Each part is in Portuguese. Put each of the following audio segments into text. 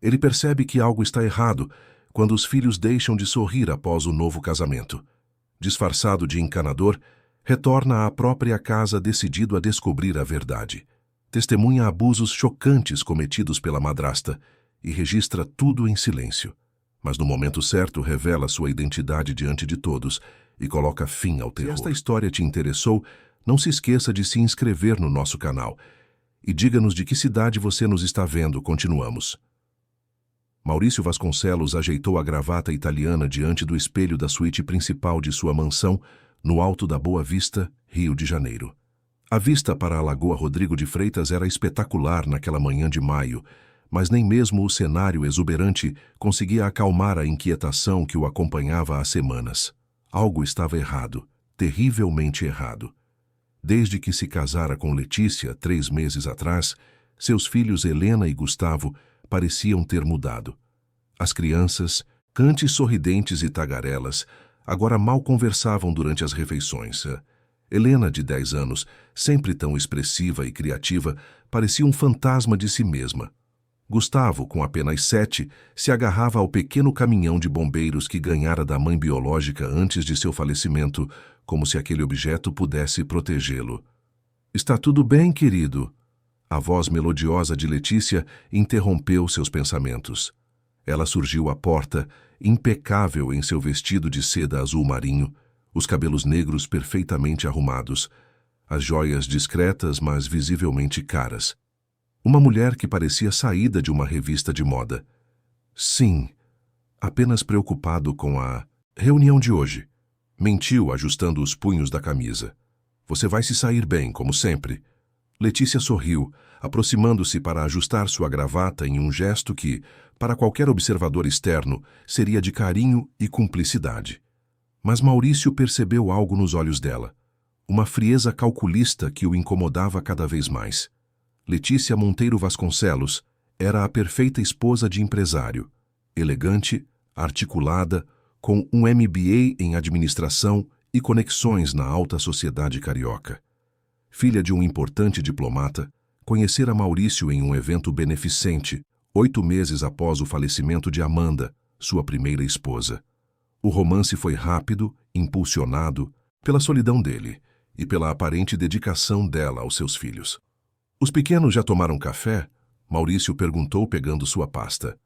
Ele percebe que algo está errado quando os filhos deixam de sorrir após o novo casamento. Disfarçado de encanador, retorna à própria casa decidido a descobrir a verdade. Testemunha abusos chocantes cometidos pela madrasta e registra tudo em silêncio. Mas no momento certo revela sua identidade diante de todos e coloca fim ao terror. Se esta história te interessou, não se esqueça de se inscrever no nosso canal e diga-nos de que cidade você nos está vendo. Continuamos. Maurício Vasconcelos ajeitou a gravata italiana diante do espelho da suíte principal de sua mansão no alto da Boa Vista, Rio de Janeiro. A vista para a Lagoa Rodrigo de Freitas era espetacular naquela manhã de maio, mas nem mesmo o cenário exuberante conseguia acalmar a inquietação que o acompanhava há semanas. Algo estava errado, terrivelmente errado. Desde que se casara com Letícia, 3 meses atrás, seus filhos Helena e Gustavo pareciam ter mudado. As crianças, cantes sorridentes e tagarelas, agora mal conversavam durante as refeições. Helena, de 10 anos, sempre tão expressiva e criativa, parecia um fantasma de si mesma. Gustavo, com apenas 7, se agarrava ao pequeno caminhão de bombeiros que ganhara da mãe biológica antes de seu falecimento, como se aquele objeto pudesse protegê-lo. "Está tudo bem, querido?" A voz melodiosa de Letícia interrompeu seus pensamentos. Ela surgiu à porta, impecável em seu vestido de seda azul marinho, os cabelos negros perfeitamente arrumados, as joias discretas, mas visivelmente caras. Uma mulher que parecia saída de uma revista de moda. "Sim, apenas preocupado com a reunião de hoje." Mentiu, ajustando os punhos da camisa. "Você vai se sair bem, como sempre." Letícia sorriu, aproximando-se para ajustar sua gravata em um gesto que, para qualquer observador externo, seria de carinho e cumplicidade. Mas Maurício percebeu algo nos olhos dela, uma frieza calculista que o incomodava cada vez mais. Letícia Monteiro Vasconcelos era a perfeita esposa de empresário, elegante, articulada, com um MBA em administração e conexões na alta sociedade carioca. Filha de um importante diplomata, conhecera Maurício em um evento beneficente, 8 meses após o falecimento de Amanda, sua primeira esposa. O romance foi rápido, impulsionado pela solidão dele e pela aparente dedicação dela aos seus filhos. "Os pequenos já tomaram café?" Maurício perguntou, pegando sua pasta.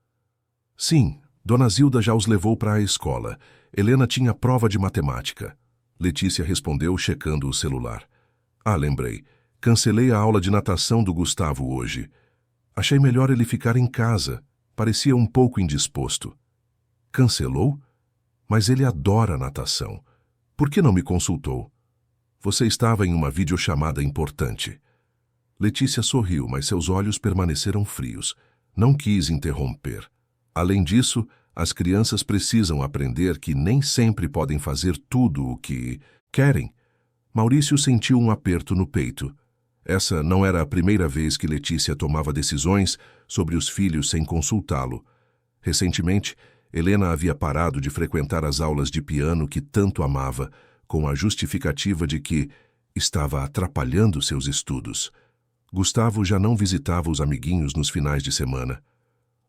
"Sim, Dona Zilda já os levou para a escola. Helena tinha prova de matemática." Letícia respondeu, checando o celular. "Ah, lembrei. Cancelei a aula de natação do Gustavo hoje. Achei melhor ele ficar em casa. Parecia um pouco indisposto." "Cancelou? Mas ele adora natação. Por que não me consultou?" "Você estava em uma videochamada importante." Letícia sorriu, mas seus olhos permaneceram frios. Não quis interromper. Além disso, as crianças precisam aprender que nem sempre podem fazer tudo o que querem. Maurício sentiu um aperto no peito. Essa não era a primeira vez que Letícia tomava decisões sobre os filhos sem consultá-lo. Recentemente, Helena havia parado de frequentar as aulas de piano que tanto amava, com a justificativa de que estava atrapalhando seus estudos. Gustavo já não visitava os amiguinhos nos finais de semana.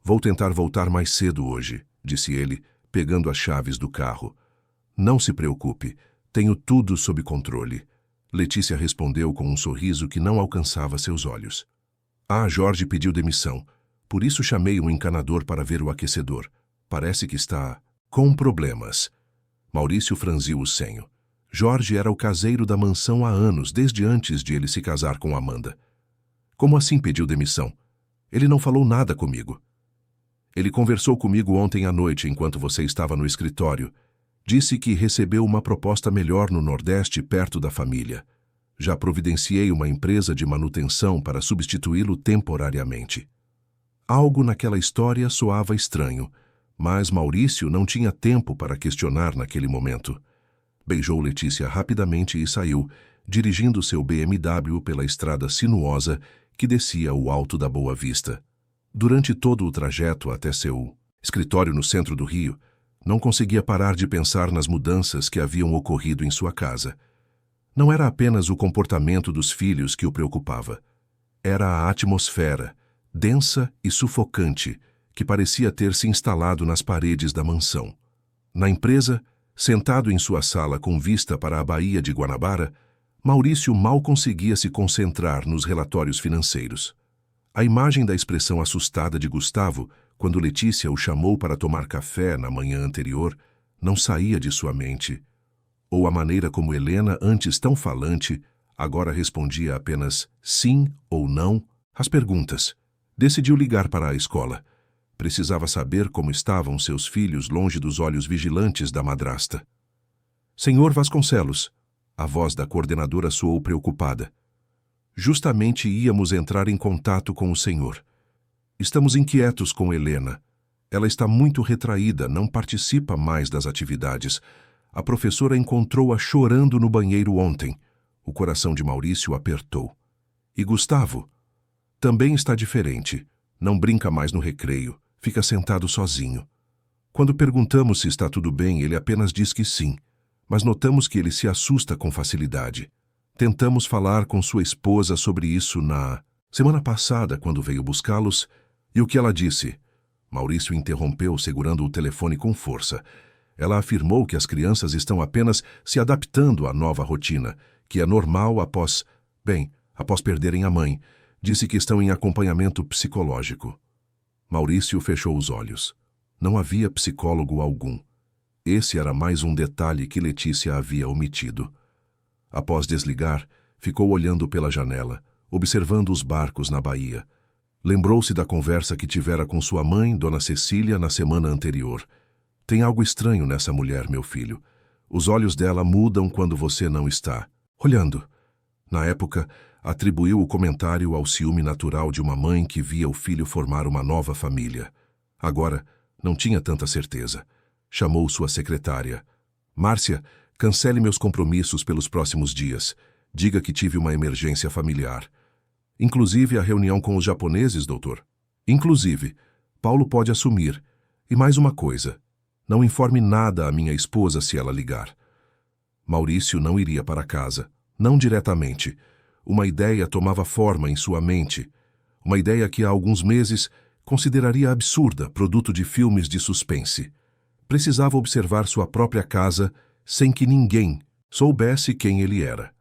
"Vou tentar voltar mais cedo hoje", disse ele, pegando as chaves do carro. "Não se preocupe, tenho tudo sob controle." Letícia respondeu com um sorriso que não alcançava seus olhos. "Ah, Jorge pediu demissão. Por isso chamei um encanador para ver o aquecedor. Parece que está com problemas." Maurício franziu o senho. Jorge era o caseiro da mansão há anos, desde antes de ele se casar com Amanda. "Como assim pediu demissão? Ele não falou nada comigo." "Ele conversou comigo ontem à noite enquanto você estava no escritório. Disse que recebeu uma proposta melhor no Nordeste, perto da família. Já providenciei uma empresa de manutenção para substituí-lo temporariamente." Algo naquela história soava estranho, mas Maurício não tinha tempo para questionar naquele momento. Beijou Letícia rapidamente e saiu, dirigindo seu BMW pela estrada sinuosa que descia o alto da Boa Vista. Durante todo o trajeto até seu escritório no centro do Rio, não conseguia parar de pensar nas mudanças que haviam ocorrido em sua casa. Não era apenas o comportamento dos filhos que o preocupava. Era a atmosfera, densa e sufocante, que parecia ter se instalado nas paredes da mansão. Na empresa, sentado em sua sala com vista para a Baía de Guanabara, Maurício mal conseguia se concentrar nos relatórios financeiros. A imagem da expressão assustada de Gustavo, quando Letícia o chamou para tomar café na manhã anterior, não saía de sua mente. Ou a maneira como Helena, antes tão falante, agora respondia apenas sim ou não às perguntas. Decidiu ligar para a escola. Precisava saber como estavam seus filhos longe dos olhos vigilantes da madrasta. Senhor Vasconcelos, a voz da coordenadora soou preocupada. Justamente íamos entrar em contato com o senhor. Estamos inquietos com Helena. Ela está muito retraída, não participa mais das atividades. A professora encontrou-a chorando no banheiro ontem. O coração de Maurício apertou. E Gustavo? Também está diferente. Não brinca mais no recreio. Fica sentado sozinho. Quando perguntamos se está tudo bem, ele apenas diz que sim. Mas notamos que ele se assusta com facilidade. Tentamos falar com sua esposa sobre isso na semana passada, quando veio buscá-los, e o que ela disse? Maurício interrompeu, segurando o telefone com força. Ela afirmou que as crianças estão apenas se adaptando à nova rotina, que é normal após perderem a mãe. Disse que estão em acompanhamento psicológico. Maurício fechou os olhos. Não havia psicólogo algum. Esse era mais um detalhe que Letícia havia omitido. Após desligar, ficou olhando pela janela, observando os barcos na baía. Lembrou-se da conversa que tivera com sua mãe, Dona Cecília, na semana anterior. Tem algo estranho nessa mulher, meu filho. Os olhos dela mudam quando você não está olhando. Na época, atribuiu o comentário ao ciúme natural de uma mãe que via o filho formar uma nova família. Agora, não tinha tanta certeza. Chamou sua secretária. Márcia, cancele meus compromissos pelos próximos dias. Diga que tive uma emergência familiar. Inclusive a reunião com os japoneses, doutor. Inclusive, Paulo pode assumir. E mais uma coisa. Não informe nada à minha esposa se ela ligar. Maurício não iria para casa. Não diretamente. Uma ideia tomava forma em sua mente. Uma ideia que há alguns meses consideraria absurda, produto de filmes de suspense. Precisava observar sua própria casa sem que ninguém soubesse quem ele era.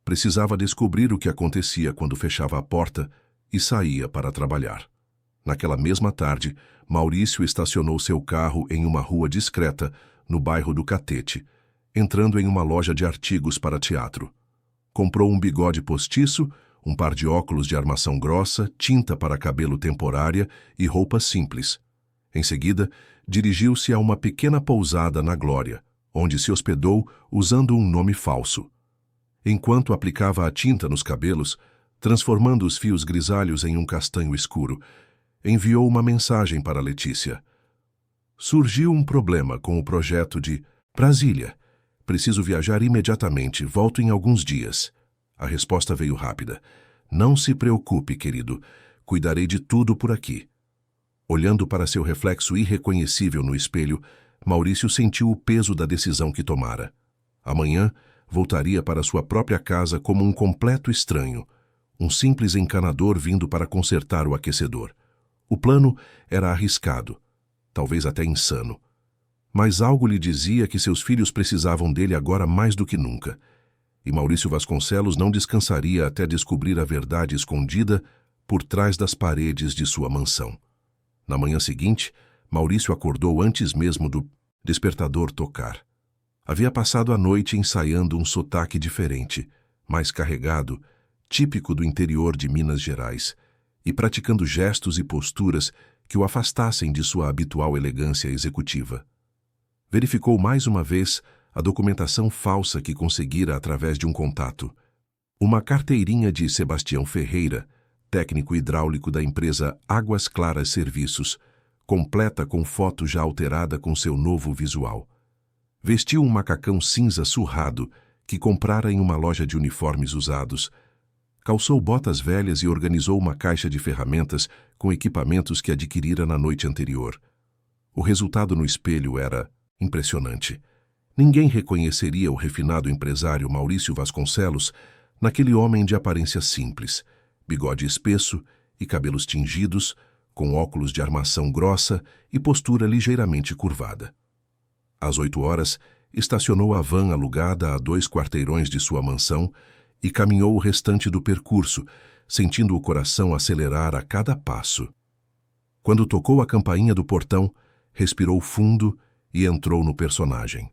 Precisava descobrir o que acontecia quando fechava a porta e saía para trabalhar. Naquela mesma tarde, Maurício estacionou seu carro em uma rua discreta, no bairro do Catete, entrando em uma loja de artigos para teatro. Comprou um bigode postiço, um par de óculos de armação grossa, tinta para cabelo temporária e roupas simples. Em seguida, dirigiu-se a uma pequena pousada na Glória, onde se hospedou usando um nome falso. Enquanto aplicava a tinta nos cabelos, transformando os fios grisalhos em um castanho escuro, enviou uma mensagem para Letícia. Surgiu um problema com o projeto de Brasília. Preciso viajar imediatamente, volto em alguns dias. A resposta veio rápida. Não se preocupe, querido. Cuidarei de tudo por aqui. Olhando para seu reflexo irreconhecível no espelho, Maurício sentiu o peso da decisão que tomara. Amanhã, voltaria para sua própria casa como um completo estranho, um simples encanador vindo para consertar o aquecedor. O plano era arriscado, talvez até insano. Mas algo lhe dizia que seus filhos precisavam dele agora mais do que nunca. E Maurício Vasconcelos não descansaria até descobrir a verdade escondida por trás das paredes de sua mansão. Na manhã seguinte, Maurício acordou antes mesmo do despertador tocar. Havia passado a noite ensaiando um sotaque diferente, mais carregado, típico do interior de Minas Gerais, e praticando gestos e posturas que o afastassem de sua habitual elegância executiva. Verificou mais uma vez a documentação falsa que conseguira através de um contato. Uma carteirinha de Sebastião Ferreira, técnico hidráulico da empresa Águas Claras Serviços, completa com foto já alterada com seu novo visual. Vestiu um macacão cinza surrado que comprara em uma loja de uniformes usados. Calçou botas velhas e organizou uma caixa de ferramentas com equipamentos que adquirira na noite anterior. O resultado no espelho era impressionante. Ninguém reconheceria o refinado empresário Maurício Vasconcelos naquele homem de aparência simples, bigode espesso e cabelos tingidos, com óculos de armação grossa e postura ligeiramente curvada. Às 8 horas, estacionou a van alugada a 2 quarteirões de sua mansão e caminhou o restante do percurso, sentindo o coração acelerar a cada passo. Quando tocou a campainha do portão, respirou fundo e entrou no personagem.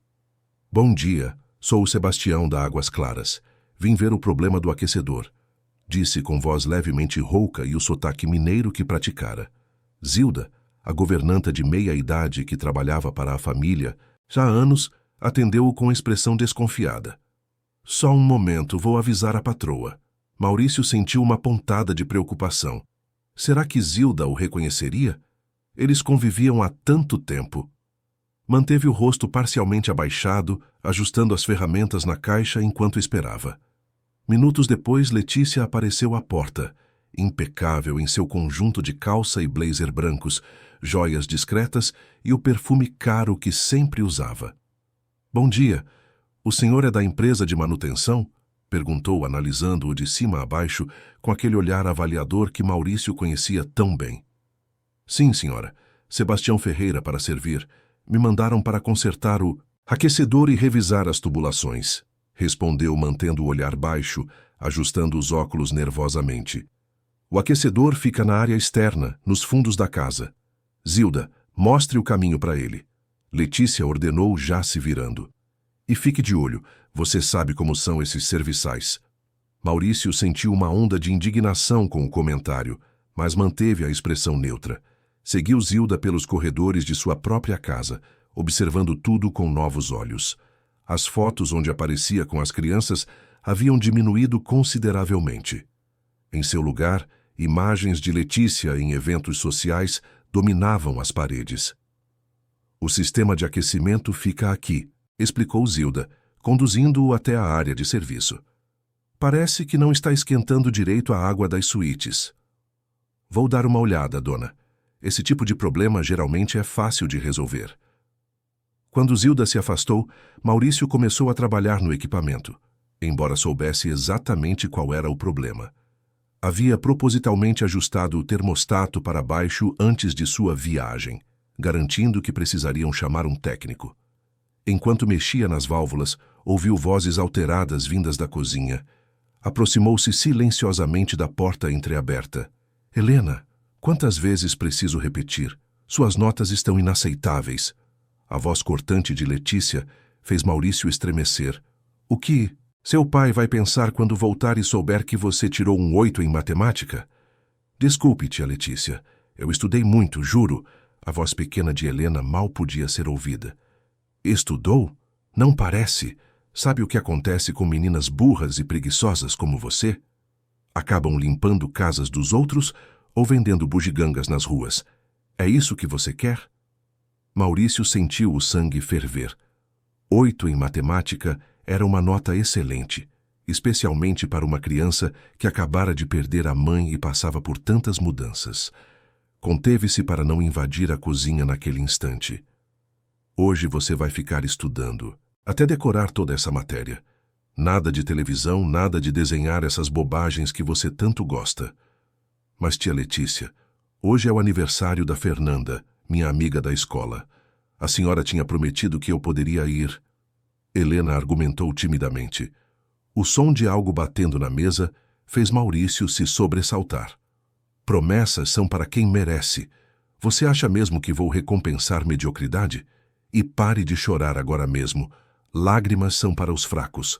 Bom dia, sou o Sebastião da Águas Claras. Vim ver o problema do aquecedor, disse com voz levemente rouca e o sotaque mineiro que praticara. Zilda, a governanta de meia-idade que trabalhava para a família, já há anos, atendeu-o com expressão desconfiada. Só um momento, vou avisar a patroa. Maurício sentiu uma pontada de preocupação. Será que Zilda o reconheceria? Eles conviviam há tanto tempo. Manteve o rosto parcialmente abaixado, ajustando as ferramentas na caixa enquanto esperava. Minutos depois, Letícia apareceu à porta, impecável em seu conjunto de calça e blazer brancos, joias discretas e o perfume caro que sempre usava. Bom dia. O senhor é da empresa de manutenção? Perguntou, analisando-o de cima a baixo, com aquele olhar avaliador que Maurício conhecia tão bem. Sim, senhora. Sebastião Ferreira para servir. Me mandaram para consertar o aquecedor e revisar as tubulações, respondeu mantendo o olhar baixo, ajustando os óculos nervosamente. O aquecedor fica na área externa, nos fundos da casa. Zilda, mostre o caminho para ele. Letícia ordenou, já se virando. E fique de olho, você sabe como são esses serviçais. Maurício sentiu uma onda de indignação com o comentário, mas manteve a expressão neutra. Seguiu Zilda pelos corredores de sua própria casa, observando tudo com novos olhos. As fotos onde aparecia com as crianças haviam diminuído consideravelmente. Em seu lugar, imagens de Letícia em eventos sociais dominavam as paredes. O sistema de aquecimento fica aqui, explicou Zilda, conduzindo-o até a área de serviço. Parece que não está esquentando direito a água das suítes. Vou dar uma olhada, dona. Esse tipo de problema geralmente é fácil de resolver. Quando Zilda se afastou, Maurício começou a trabalhar no equipamento, embora soubesse exatamente qual era o problema. Havia propositalmente ajustado o termostato para baixo antes de sua viagem, garantindo que precisariam chamar um técnico. Enquanto mexia nas válvulas, ouviu vozes alteradas vindas da cozinha. Aproximou-se silenciosamente da porta entreaberta. Helena, quantas vezes preciso repetir? Suas notas estão inaceitáveis. A voz cortante de Letícia fez Maurício estremecer. O que seu pai vai pensar quando voltar e souber que você tirou um 8 em matemática? Desculpe, tia Letícia. Eu estudei muito, juro. A voz pequena de Helena mal podia ser ouvida. Estudou? Não parece. Sabe o que acontece com meninas burras e preguiçosas como você? Acabam limpando casas dos outros ou vendendo bugigangas nas ruas. É isso que você quer? Maurício sentiu o sangue ferver. 8 em matemática era uma nota excelente, especialmente para uma criança que acabara de perder a mãe e passava por tantas mudanças. Conteve-se para não invadir a cozinha naquele instante. Hoje você vai ficar estudando, até decorar toda essa matéria. Nada de televisão, nada de desenhar essas bobagens que você tanto gosta. Mas, tia Letícia, hoje é o aniversário da Fernanda, minha amiga da escola. A senhora tinha prometido que eu poderia ir. Helena argumentou timidamente. O som de algo batendo na mesa fez Maurício se sobressaltar. Promessas são para quem merece. Você acha mesmo que vou recompensar mediocridade? E pare de chorar agora mesmo. Lágrimas são para os fracos.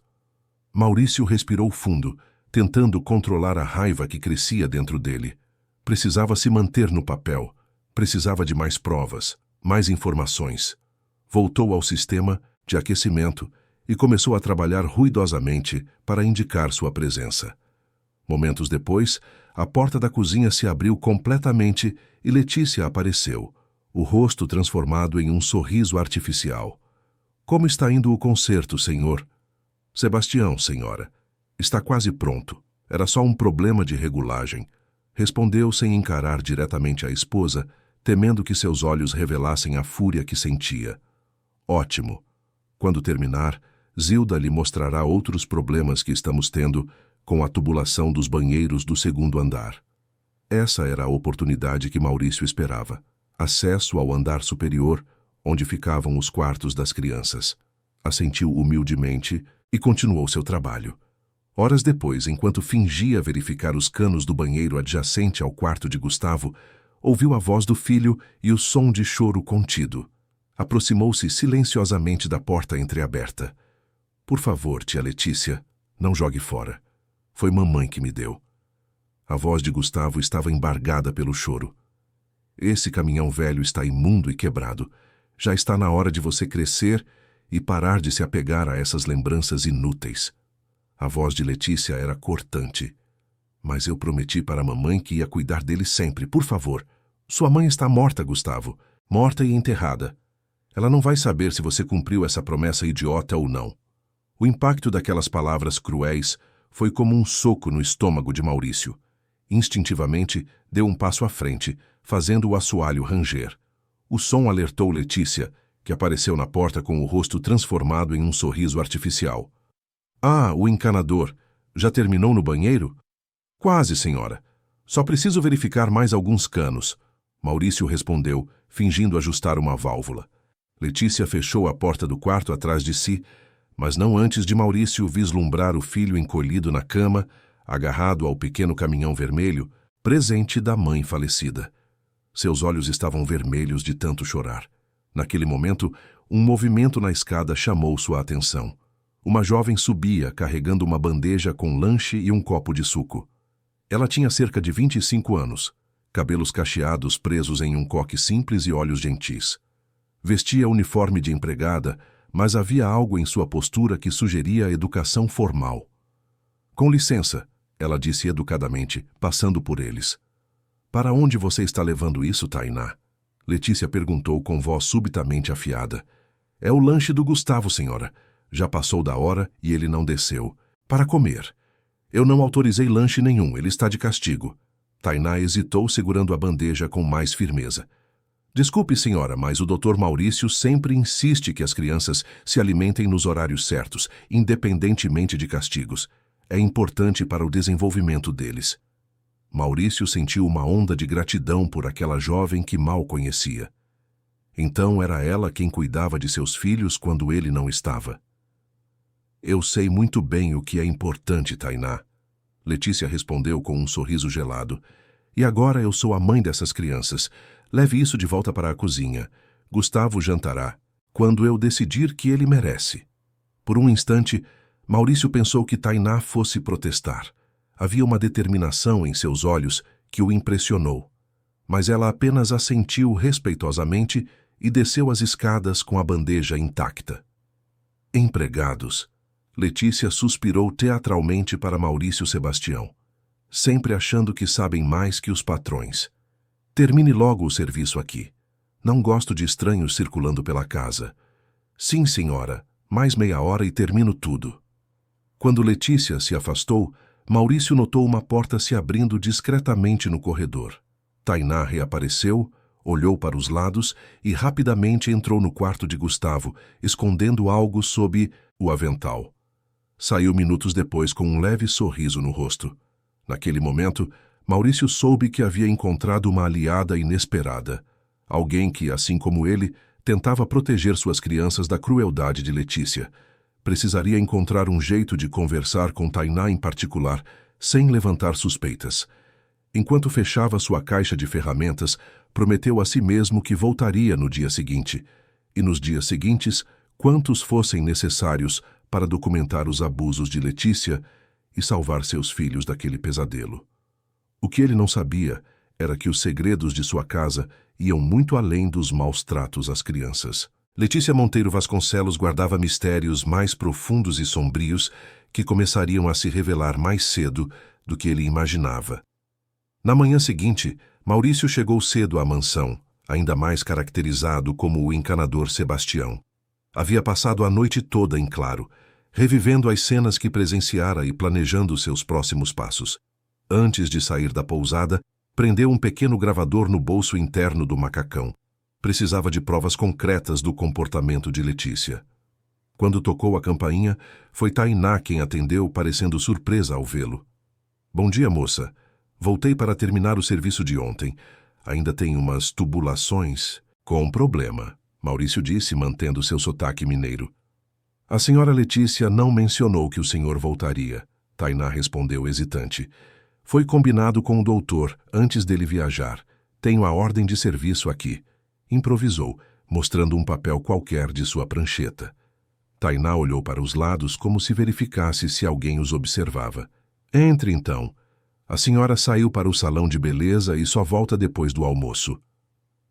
Maurício respirou fundo, tentando controlar a raiva que crescia dentro dele. Precisava se manter no papel. Precisava de mais provas, mais informações. Voltou ao sistema de aquecimento e começou a trabalhar ruidosamente para indicar sua presença. Momentos depois, a porta da cozinha se abriu completamente e Letícia apareceu, o rosto transformado em um sorriso artificial. Como está indo o concerto, senhor? Sebastião, senhora. Está quase pronto. Era só um problema de regulagem. Respondeu sem encarar diretamente a esposa, temendo que seus olhos revelassem a fúria que sentia. Ótimo. Quando terminar, Zilda lhe mostrará outros problemas que estamos tendo com a tubulação dos banheiros do segundo andar. Essa era a oportunidade que Maurício esperava. Acesso ao andar superior, onde ficavam os quartos das crianças. Assentiu humildemente e continuou seu trabalho. Horas depois, enquanto fingia verificar os canos do banheiro adjacente ao quarto de Gustavo, ouviu a voz do filho e o som de choro contido. Aproximou-se silenciosamente da porta entreaberta. Por favor, tia Letícia, não jogue fora. Foi mamãe que me deu. A voz de Gustavo estava embargada pelo choro. Esse caminhão velho está imundo e quebrado. Já está na hora de você crescer e parar de se apegar a essas lembranças inúteis. A voz de Letícia era cortante. Mas eu prometi para a mamãe que ia cuidar dele sempre, por favor. Sua mãe está morta, Gustavo. Morta e enterrada. Ela não vai saber se você cumpriu essa promessa idiota ou não. O impacto daquelas palavras cruéis foi como um soco no estômago de Maurício. Instintivamente, deu um passo à frente, fazendo o assoalho ranger. O som alertou Letícia, que apareceu na porta com o rosto transformado em um sorriso artificial. Ah, o encanador. Já terminou no banheiro? Quase, senhora. Só preciso verificar mais alguns canos. Maurício respondeu, fingindo ajustar uma válvula. Letícia fechou a porta do quarto atrás de si, mas não antes de Maurício vislumbrar o filho encolhido na cama, agarrado ao pequeno caminhão vermelho, presente da mãe falecida. Seus olhos estavam vermelhos de tanto chorar. Naquele momento, um movimento na escada chamou sua atenção. Uma jovem subia, carregando uma bandeja com lanche e um copo de suco. Ela tinha cerca de 25 anos, cabelos cacheados presos em um coque simples e olhos gentis. Vestia uniforme de empregada, mas havia algo em sua postura que sugeria educação formal. Com licença, ela disse educadamente, passando por eles. Para onde você está levando isso, Tainá? Letícia perguntou com voz subitamente afiada. É o lanche do Gustavo, senhora. Já passou da hora e ele não desceu. Para comer. Eu não autorizei lanche nenhum, ele está de castigo. Tainá hesitou, segurando a bandeja com mais firmeza. Desculpe, senhora, mas o Dr. Maurício sempre insiste que as crianças se alimentem nos horários certos, independentemente de castigos. É importante para o desenvolvimento deles. Maurício sentiu uma onda de gratidão por aquela jovem que mal conhecia. Então era ela quem cuidava de seus filhos quando ele não estava. Eu sei muito bem o que é importante, Tainá. Letícia respondeu com um sorriso gelado. E agora eu sou a mãe dessas crianças. Leve isso de volta para a cozinha. Gustavo jantará, quando eu decidir que ele merece. Por um instante, Maurício pensou que Tainá fosse protestar. Havia uma determinação em seus olhos que o impressionou. Mas ela apenas assentiu respeitosamente e desceu as escadas com a bandeja intacta. Empregados. Letícia suspirou teatralmente para Maurício Sebastião, sempre achando que sabem mais que os patrões. Termine logo o serviço aqui. Não gosto de estranhos circulando pela casa. Sim, senhora, mais meia hora e termino tudo. Quando Letícia se afastou, Maurício notou uma porta se abrindo discretamente no corredor. Tainá reapareceu, olhou para os lados e rapidamente entrou no quarto de Gustavo, escondendo algo sob o avental. Saiu minutos depois com um leve sorriso no rosto. Naquele momento, Maurício soube que havia encontrado uma aliada inesperada. Alguém que, assim como ele, tentava proteger suas crianças da crueldade de Letícia. Precisaria encontrar um jeito de conversar com Tainá em particular, sem levantar suspeitas. Enquanto fechava sua caixa de ferramentas, prometeu a si mesmo que voltaria no dia seguinte. E nos dias seguintes, quantos fossem necessários para documentar os abusos de Letícia e salvar seus filhos daquele pesadelo. O que ele não sabia era que os segredos de sua casa iam muito além dos maus tratos às crianças. Letícia Monteiro Vasconcelos guardava mistérios mais profundos e sombrios que começariam a se revelar mais cedo do que ele imaginava. Na manhã seguinte, Maurício chegou cedo à mansão, ainda mais caracterizado como o encanador Sebastião. Havia passado a noite toda em claro, revivendo as cenas que presenciara e planejando seus próximos passos. Antes de sair da pousada, prendeu um pequeno gravador no bolso interno do macacão. Precisava de provas concretas do comportamento de Letícia. Quando tocou a campainha, foi Tainá quem atendeu, parecendo surpresa ao vê-lo. Bom dia, moça. Voltei para terminar o serviço de ontem. Ainda tem umas tubulações. Com problema, Maurício disse, mantendo seu sotaque mineiro. A senhora Letícia não mencionou que o senhor voltaria. Tainá respondeu hesitante. Foi combinado com o doutor antes dele viajar. Tenho a ordem de serviço aqui. Improvisou, mostrando um papel qualquer de sua prancheta. Tainá olhou para os lados como se verificasse se alguém os observava. Entre então. A senhora saiu para o salão de beleza e só volta depois do almoço.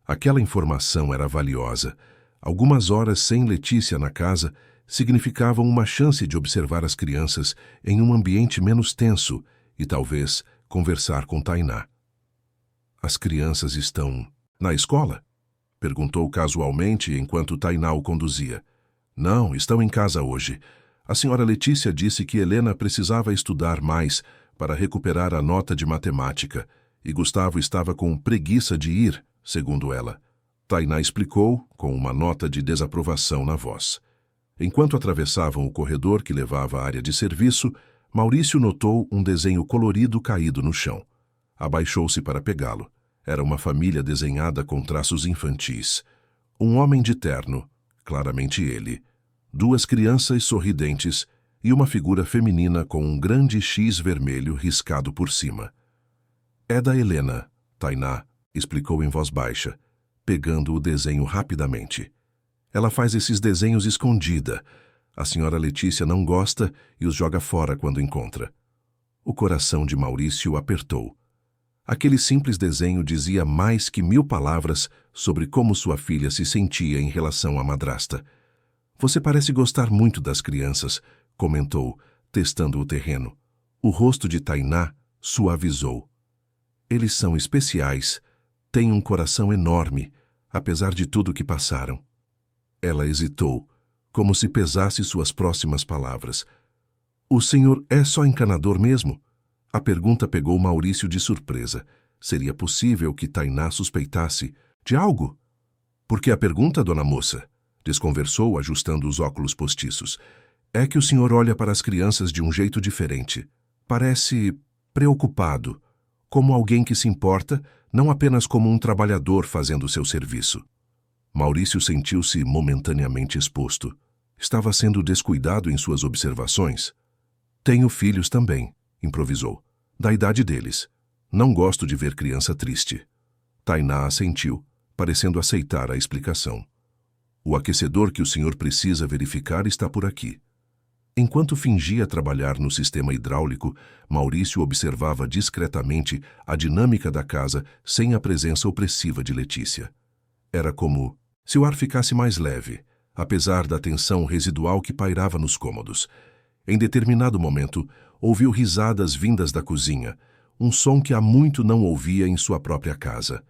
Aquela informação era valiosa. Algumas horas sem Letícia na casa significavam uma chance de observar as crianças em um ambiente menos tenso e talvez conversar com Tainá. As crianças estão na escola? Perguntou casualmente enquanto Tainá o conduzia. Não, estão em casa hoje. A senhora Letícia disse que Helena precisava estudar mais para recuperar a nota de matemática e Gustavo estava com preguiça de ir, segundo ela. Tainá explicou, com uma nota de desaprovação na voz. Enquanto atravessavam o corredor que levava à área de serviço, Maurício notou um desenho colorido caído no chão. Abaixou-se para pegá-lo. Era uma família desenhada com traços infantis. Um homem de terno, claramente ele, 2 crianças sorridentes e uma figura feminina com um grande X vermelho riscado por cima. É da Helena, Tainá explicou em voz baixa, pegando o desenho rapidamente. Ela faz esses desenhos escondida. A senhora Letícia não gosta e os joga fora quando encontra. O coração de Maurício apertou. Aquele simples desenho dizia mais que 1000 palavras sobre como sua filha se sentia em relação à madrasta. Você parece gostar muito das crianças, comentou, testando o terreno. O rosto de Tainá suavizou. Eles são especiais, têm um coração enorme, apesar de tudo que passaram. Ela hesitou, como se pesasse suas próximas palavras. O senhor é só encanador mesmo? A pergunta pegou Maurício de surpresa. Seria possível que Tainá suspeitasse de algo? Por que a pergunta, dona moça? Desconversou, ajustando os óculos postiços. É que o senhor olha para as crianças de um jeito diferente. Parece preocupado, como alguém que se importa, não apenas como um trabalhador fazendo seu serviço. Maurício sentiu-se momentaneamente exposto. Estava sendo descuidado em suas observações. Tenho filhos também, improvisou. Da idade deles. Não gosto de ver criança triste. Tainá assentiu, parecendo aceitar a explicação. O aquecedor que o senhor precisa verificar está por aqui. Enquanto fingia trabalhar no sistema hidráulico, Maurício observava discretamente a dinâmica da casa sem a presença opressiva de Letícia. Era como se o ar ficasse mais leve, apesar da tensão residual que pairava nos cômodos. Em determinado momento, ouviu risadas vindas da cozinha, um som que há muito não ouvia em sua própria casa.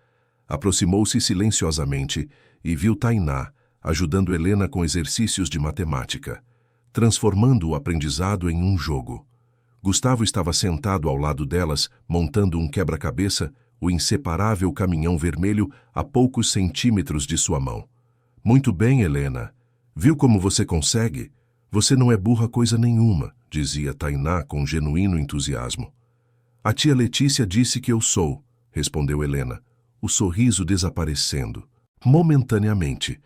Aproximou-se silenciosamente e viu Tainá ajudando Helena com exercícios de matemática, transformando o aprendizado em um jogo. Gustavo estava sentado ao lado delas, montando um quebra-cabeça, o inseparável caminhão vermelho a poucos centímetros de sua mão. Muito bem, Helena. Viu como você consegue? Você não é burra coisa nenhuma, dizia Tainá com genuíno entusiasmo. A tia Letícia disse que eu sou, respondeu Helena, o sorriso desaparecendo, momentaneamente.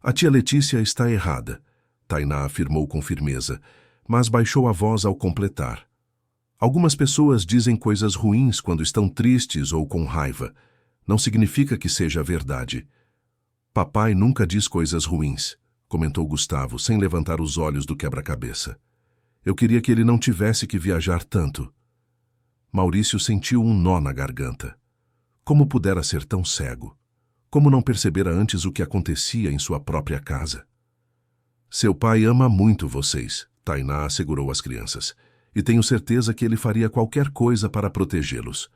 A tia Letícia está errada, Tainá afirmou com firmeza, mas baixou a voz ao completar. Algumas pessoas dizem coisas ruins quando estão tristes ou com raiva. Não significa que seja verdade. Papai nunca diz coisas ruins, comentou Gustavo, sem levantar os olhos do quebra-cabeça. Eu queria que ele não tivesse que viajar tanto. Maurício sentiu um nó na garganta. Como pudera ser tão cego? Como não percebera antes o que acontecia em sua própria casa? Seu pai ama muito vocês, Tainá assegurou às crianças, e tenho certeza que ele faria qualquer coisa para protegê-los.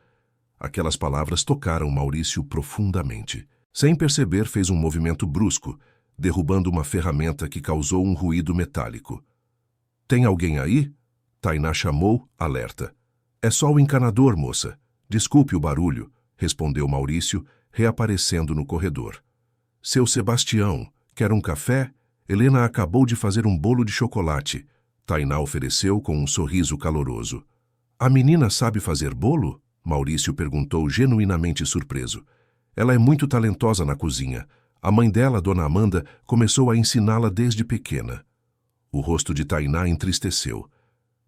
Aquelas palavras tocaram Maurício profundamente. Sem perceber, fez um movimento brusco, derrubando uma ferramenta que causou um ruído metálico. Tem alguém aí? Tainá chamou, alerta. É só o encanador, moça. Desculpe o barulho, respondeu Maurício, reaparecendo no corredor. Seu Sebastião, quer um café? Helena acabou de fazer um bolo de chocolate. Tainá ofereceu com um sorriso caloroso. A menina sabe fazer bolo? Maurício perguntou, genuinamente surpreso. Ela é muito talentosa na cozinha. A mãe dela, Dona Amanda, começou a ensiná-la desde pequena. O rosto de Tainá entristeceu.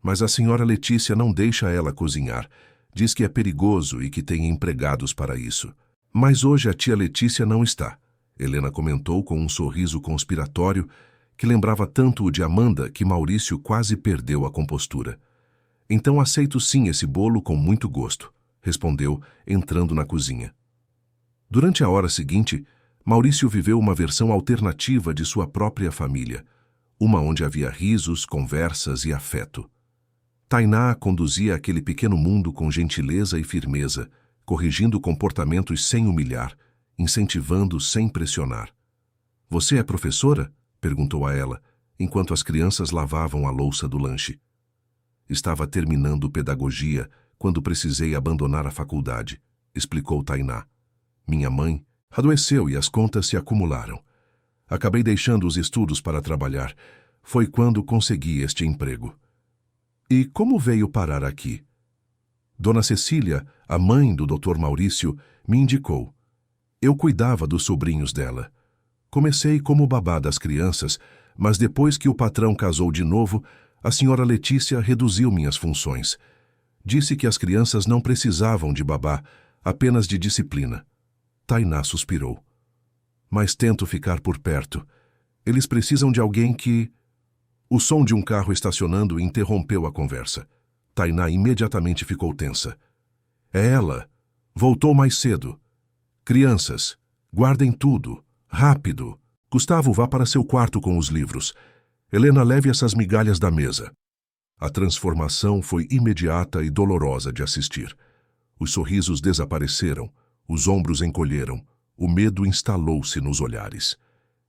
Mas a senhora Letícia não deixa ela cozinhar. Diz que é perigoso e que tem empregados para isso. Mas hoje a tia Letícia não está. Helena comentou com um sorriso conspiratório que lembrava tanto o de Amanda que Maurício quase perdeu a compostura. Então aceito sim esse bolo com muito gosto, respondeu, entrando na cozinha. Durante a hora seguinte, Maurício viveu uma versão alternativa de sua própria família, uma onde havia risos, conversas e afeto. Tainá conduzia aquele pequeno mundo com gentileza e firmeza, corrigindo comportamentos sem humilhar, incentivando sem pressionar. Você é professora? Perguntou a ela, enquanto as crianças lavavam a louça do lanche. Estava terminando pedagogia quando precisei abandonar a faculdade, explicou Tainá. Minha mãe adoeceu e as contas se acumularam. Acabei deixando os estudos para trabalhar. Foi quando consegui este emprego. E como veio parar aqui? Dona Cecília, a mãe do Dr. Maurício, me indicou. Eu cuidava dos sobrinhos dela. Comecei como babá das crianças, mas depois que o patrão casou de novo, a senhora Letícia reduziu minhas funções. Disse que as crianças não precisavam de babá, apenas de disciplina. Tainá suspirou. Mas tento ficar por perto. Eles precisam de alguém que... O som de um carro estacionando interrompeu a conversa. Tainá imediatamente ficou tensa. É ela. Voltou mais cedo. Crianças, guardem tudo. Rápido. Gustavo, vá para seu quarto com os livros. Helena, leve essas migalhas da mesa. A transformação foi imediata e dolorosa de assistir. Os sorrisos desapareceram, os ombros encolheram, o medo instalou-se nos olhares.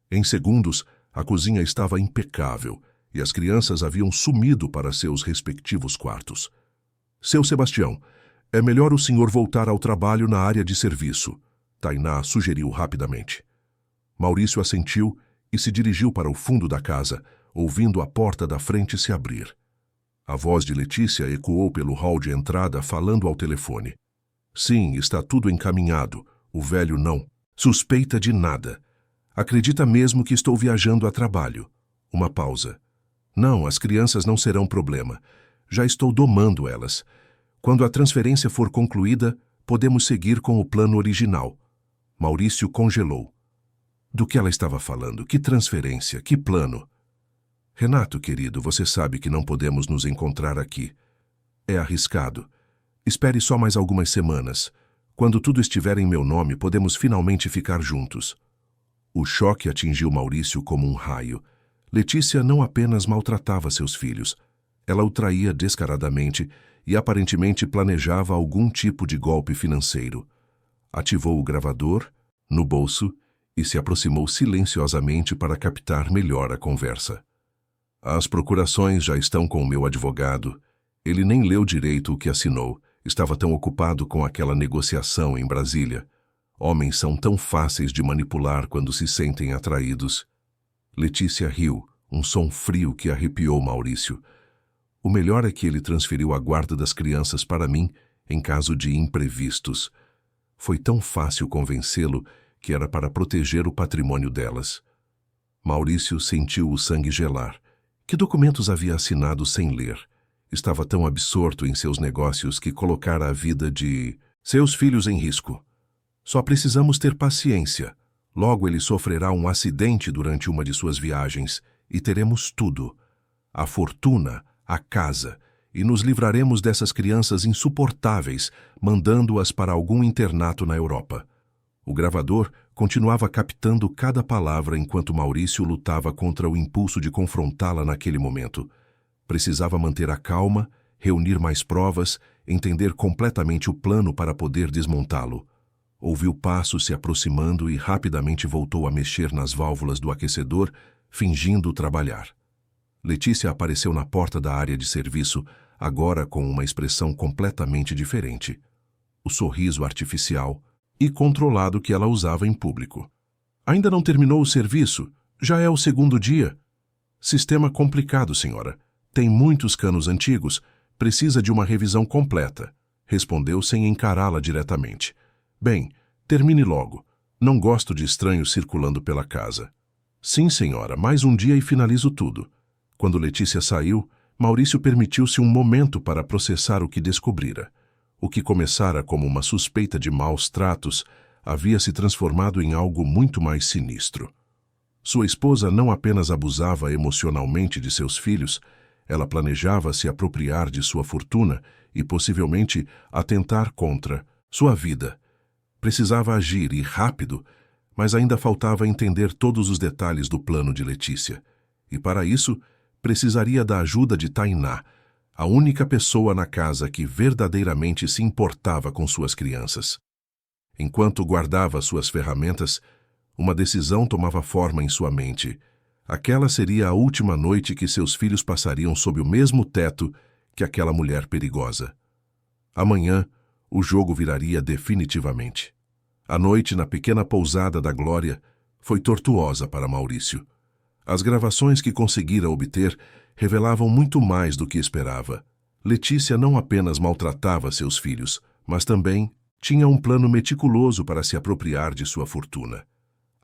Em segundos, a cozinha estava impecável e as crianças haviam sumido para seus respectivos quartos. Seu Sebastião, é melhor o senhor voltar ao trabalho na área de serviço, Tainá sugeriu rapidamente. Maurício assentiu e se dirigiu para o fundo da casa, ouvindo a porta da frente se abrir. A voz de Letícia ecoou pelo hall de entrada, falando ao telefone. Sim, está tudo encaminhado. O velho não suspeita de nada. Acredita mesmo que estou viajando a trabalho. Uma pausa. Não, as crianças não serão problema. Já estou domando elas. Quando a transferência for concluída, podemos seguir com o plano original. Maurício congelou. Do que ela estava falando? Que transferência? Que plano? Renato, querido, você sabe que não podemos nos encontrar aqui. É arriscado. Espere só mais algumas semanas. Quando tudo estiver em meu nome, podemos finalmente ficar juntos. O choque atingiu Maurício como um raio. Letícia não apenas maltratava seus filhos. Ela o traía descaradamente e aparentemente planejava algum tipo de golpe financeiro. Ativou o gravador, no bolso, e se aproximou silenciosamente para captar melhor a conversa. As procurações já estão com o meu advogado. Ele nem leu direito o que assinou. Estava tão ocupado com aquela negociação em Brasília. Homens são tão fáceis de manipular quando se sentem atraídos. Letícia riu, um som frio que arrepiou Maurício. O melhor é que ele transferiu a guarda das crianças para mim em caso de imprevistos. Foi tão fácil convencê-lo que era para proteger o patrimônio delas. Maurício sentiu o sangue gelar. Que documentos havia assinado sem ler? Estava tão absorto em seus negócios que colocara a vida de seus filhos em risco. Só precisamos ter paciência. Logo ele sofrerá um acidente durante uma de suas viagens e teremos tudo. A fortuna, a casa, e nos livraremos dessas crianças insuportáveis, mandando-as para algum internato na Europa. O gravador continuava captando cada palavra enquanto Maurício lutava contra o impulso de confrontá-la naquele momento. Precisava manter a calma, reunir mais provas, entender completamente o plano para poder desmontá-lo. Ouviu passos se aproximando e rapidamente voltou a mexer nas válvulas do aquecedor, fingindo trabalhar. Letícia apareceu na porta da área de serviço, agora com uma expressão completamente diferente. O sorriso artificial e controlado que ela usava em público. Ainda não terminou o serviço? Já é o segundo dia. Sistema complicado, senhora. Tem muitos canos antigos. Precisa de uma revisão completa, respondeu sem encará-la diretamente. Bem, termine logo. Não gosto de estranhos circulando pela casa. Sim, senhora, mais um dia e finalizo tudo. Quando Letícia saiu, Maurício permitiu-se um momento para processar o que descobrira. O que começara como uma suspeita de maus tratos havia se transformado em algo muito mais sinistro. Sua esposa não apenas abusava emocionalmente de seus filhos, ela planejava se apropriar de sua fortuna e possivelmente atentar contra sua vida. Precisava agir e rápido, mas ainda faltava entender todos os detalhes do plano de Letícia. E para isso, precisaria da ajuda de Tainá, a única pessoa na casa que verdadeiramente se importava com suas crianças. Enquanto guardava suas ferramentas, uma decisão tomava forma em sua mente. Aquela seria a última noite que seus filhos passariam sob o mesmo teto que aquela mulher perigosa. Amanhã, o jogo viraria definitivamente. A noite na pequena pousada da Glória foi tortuosa para Maurício. As gravações que conseguira obter revelavam muito mais do que esperava. Letícia não apenas maltratava seus filhos, mas também tinha um plano meticuloso para se apropriar de sua fortuna.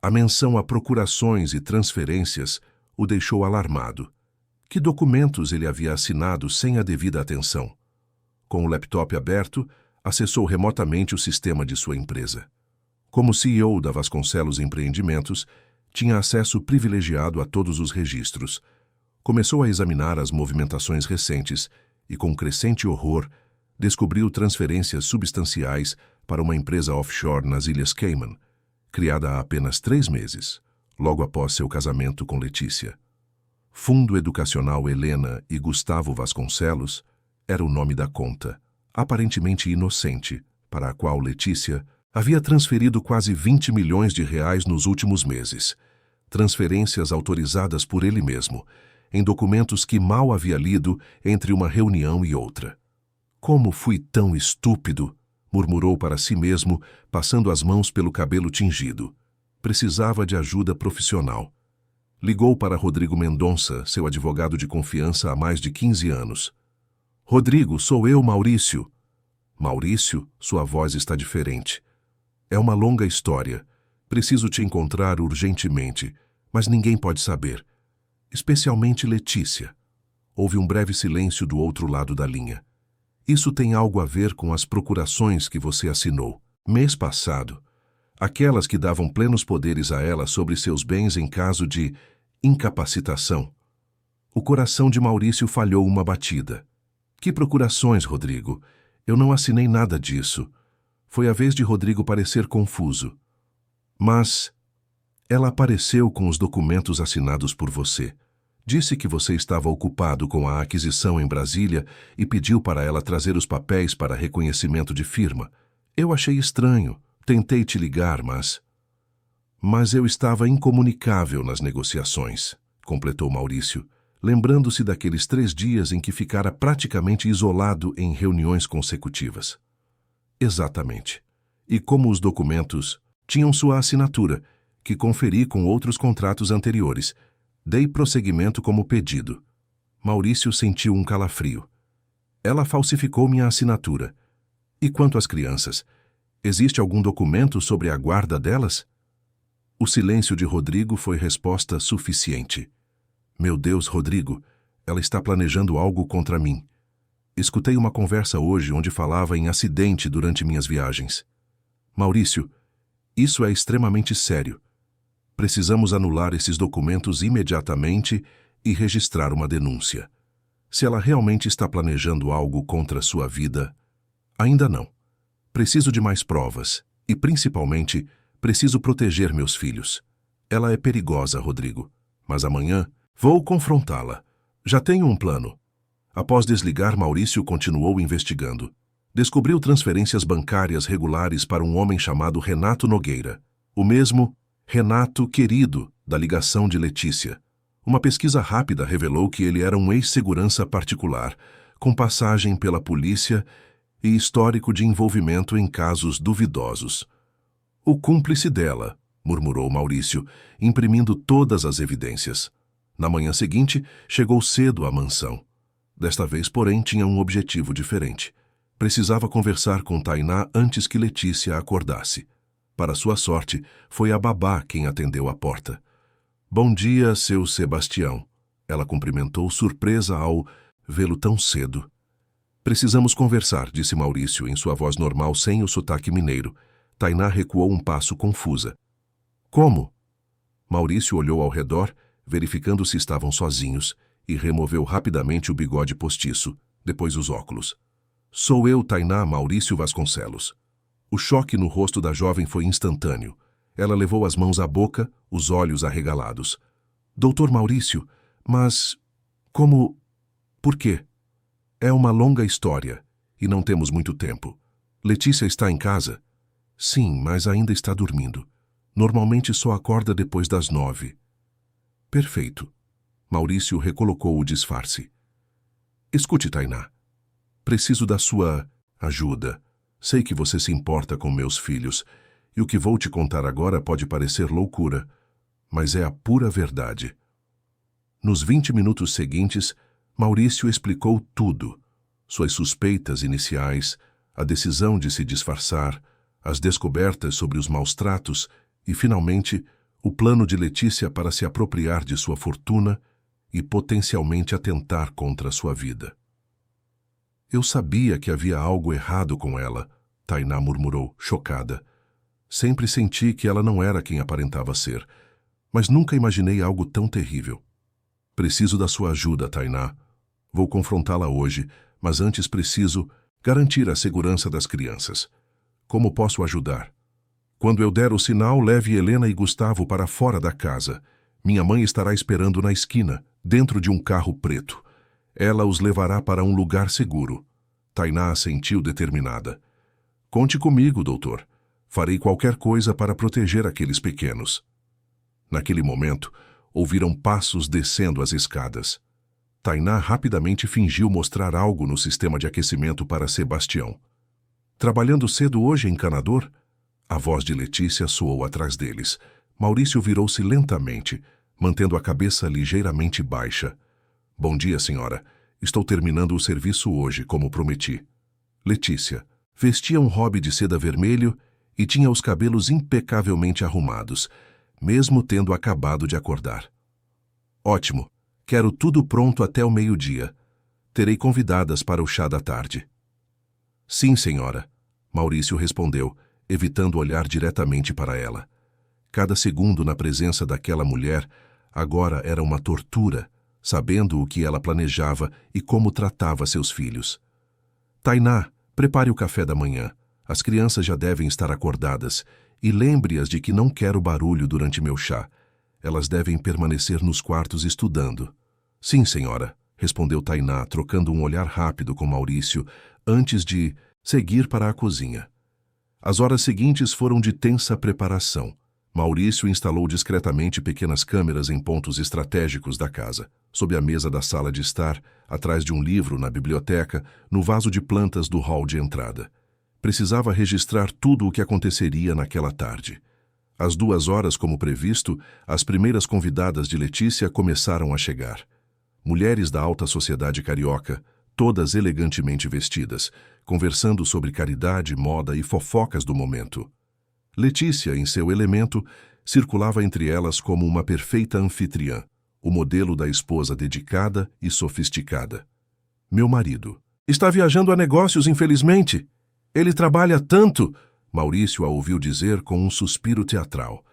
A menção a procurações e transferências o deixou alarmado. Que documentos ele havia assinado sem a devida atenção? Com o laptop aberto, acessou remotamente o sistema de sua empresa. Como CEO da Vasconcelos Empreendimentos, tinha acesso privilegiado a todos os registros. Começou a examinar as movimentações recentes e, com crescente horror, descobriu transferências substanciais para uma empresa offshore nas Ilhas Cayman, criada há apenas 3 meses, logo após seu casamento com Letícia. Fundo Educacional Helena e Gustavo Vasconcelos era o nome da conta, aparentemente inocente, para a qual Letícia havia transferido quase 20 milhões de reais nos últimos meses. Transferências autorizadas por ele mesmo, em documentos que mal havia lido entre uma reunião e outra. Como fui tão estúpido, murmurou para si mesmo, passando as mãos pelo cabelo tingido. Precisava de ajuda profissional. Ligou para Rodrigo Mendonça, seu advogado de confiança há mais de 15 anos. Rodrigo, sou eu, Maurício. Maurício, sua voz está diferente. É uma longa história. Preciso te encontrar urgentemente, mas ninguém pode saber. Especialmente Letícia. Houve um breve silêncio do outro lado da linha. Isso tem algo a ver com as procurações que você assinou. Mês passado, aquelas que davam plenos poderes a ela sobre seus bens em caso de incapacitação. O coração de Maurício falhou uma batida. Que procurações, Rodrigo? Eu não assinei nada disso. Foi a vez de Rodrigo parecer confuso. Mas ela apareceu com os documentos assinados por você. Disse que você estava ocupado com a aquisição em Brasília e pediu para ela trazer os papéis para reconhecimento de firma. Eu achei estranho. Tentei te ligar, mas eu estava incomunicável nas negociações, completou Maurício, lembrando-se daqueles 3 dias em que ficara praticamente isolado em reuniões consecutivas. Exatamente. E como os documentos tinham sua assinatura, que conferi com outros contratos anteriores, dei prosseguimento como pedido. Maurício sentiu um calafrio. Ela falsificou minha assinatura. E quanto às crianças, existe algum documento sobre a guarda delas? O silêncio de Rodrigo foi resposta suficiente. Meu Deus, Rodrigo, ela está planejando algo contra mim. Escutei uma conversa hoje onde falava em acidente durante minhas viagens. Maurício, isso é extremamente sério. Precisamos anular esses documentos imediatamente e registrar uma denúncia. Se ela realmente está planejando algo contra sua vida, ainda não. Preciso de mais provas e, principalmente, preciso proteger meus filhos. Ela é perigosa, Rodrigo, mas amanhã vou confrontá-la. Já tenho um plano. Após desligar, Maurício continuou investigando. Descobriu transferências bancárias regulares para um homem chamado Renato Nogueira, o mesmo Renato querido da ligação de Letícia. Uma pesquisa rápida revelou que ele era um ex-segurança particular, com passagem pela polícia e histórico de envolvimento em casos duvidosos. O cúmplice dela, murmurou Maurício, imprimindo todas as evidências. Na manhã seguinte, chegou cedo à mansão. Desta vez, porém, tinha um objetivo diferente. Precisava conversar com Tainá antes que Letícia acordasse. Para sua sorte, foi a babá quem atendeu a porta. Bom dia, seu Sebastião. Ela cumprimentou, surpresa ao vê-lo tão cedo. Precisamos conversar, disse Maurício em sua voz normal sem o sotaque mineiro. Tainá recuou um passo confusa. Como? Maurício olhou ao redor, verificando se estavam sozinhos, e removeu rapidamente o bigode postiço, depois os óculos. Sou eu, Tainá Maurício Vasconcelos. O choque no rosto da jovem foi instantâneo. Ela levou as mãos à boca, os olhos arregalados. Doutor Maurício, mas... como... por quê? É uma longa história, e não temos muito tempo. Letícia está em casa? Sim, mas ainda está dormindo. Normalmente só acorda depois das 9. Perfeito. Maurício recolocou o disfarce. Escute, Tainá. Preciso da sua ajuda. Sei que você se importa com meus filhos, e o que vou te contar agora pode parecer loucura, mas é a pura verdade. Nos 20 minutos seguintes, Maurício explicou tudo. Suas suspeitas iniciais, a decisão de se disfarçar, as descobertas sobre os maus-tratos e, finalmente, o plano de Letícia para se apropriar de sua fortuna e potencialmente atentar contra sua vida. Eu sabia que havia algo errado com ela, Tainá murmurou, chocada. Sempre senti que ela não era quem aparentava ser, mas nunca imaginei algo tão terrível. Preciso da sua ajuda, Tainá. Vou confrontá-la hoje, mas antes preciso garantir a segurança das crianças. Como posso ajudar? Quando eu der o sinal, leve Helena e Gustavo para fora da casa. Minha mãe estará esperando na esquina, dentro de um carro preto. Ela os levará para um lugar seguro. Tainá assentiu determinada. Conte comigo, doutor. Farei qualquer coisa para proteger aqueles pequenos. Naquele momento, ouviram passos descendo as escadas. Tainá rapidamente fingiu mostrar algo no sistema de aquecimento para Sebastião. Trabalhando cedo hoje, encanador? A voz de Letícia soou atrás deles. Maurício virou-se lentamente, mantendo a cabeça ligeiramente baixa. Bom dia, senhora. Estou terminando o serviço hoje, como prometi. Letícia vestia um robe de seda vermelho e tinha os cabelos impecavelmente arrumados, mesmo tendo acabado de acordar. Ótimo. Quero tudo pronto até o meio-dia. Terei convidadas para o chá da tarde. Sim, senhora, Maurício respondeu, evitando olhar diretamente para ela. Cada segundo na presença daquela mulher agora era uma tortura, sabendo o que ela planejava e como tratava seus filhos. Tainá, prepare o café da manhã. As crianças já devem estar acordadas e lembre-as de que não quero barulho durante meu chá. Elas devem permanecer nos quartos estudando. Sim, senhora, respondeu Tainá, trocando um olhar rápido com Maurício, antes de seguir para a cozinha. As horas seguintes foram de tensa preparação. Maurício instalou discretamente pequenas câmeras em pontos estratégicos da casa, sob a mesa da sala de estar, atrás de um livro na biblioteca, no vaso de plantas do hall de entrada. Precisava registrar tudo o que aconteceria naquela tarde. Às 2 horas, como previsto, as primeiras convidadas de Letícia começaram a chegar. Mulheres da alta sociedade carioca, todas elegantemente vestidas, conversando sobre caridade, moda e fofocas do momento. Letícia, em seu elemento, circulava entre elas como uma perfeita anfitriã, o modelo da esposa dedicada e sofisticada. Meu marido. Está viajando a negócios, infelizmente. Ele trabalha tanto... Maurício a ouviu dizer com um suspiro teatral.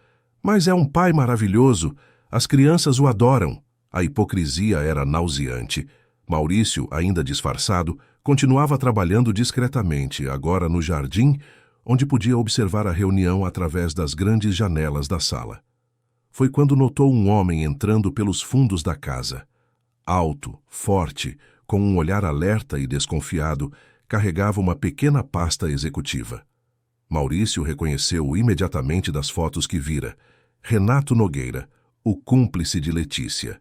Mas é um pai maravilhoso. As crianças o adoram. A hipocrisia era nauseante. Maurício, ainda disfarçado, continuava trabalhando discretamente, agora no jardim, onde podia observar a reunião através das grandes janelas da sala. Foi quando notou um homem entrando pelos fundos da casa. Alto, forte, com um olhar alerta e desconfiado, carregava uma pequena pasta executiva. Maurício reconheceu-o imediatamente das fotos que vira. Renato Nogueira, o cúmplice de Letícia.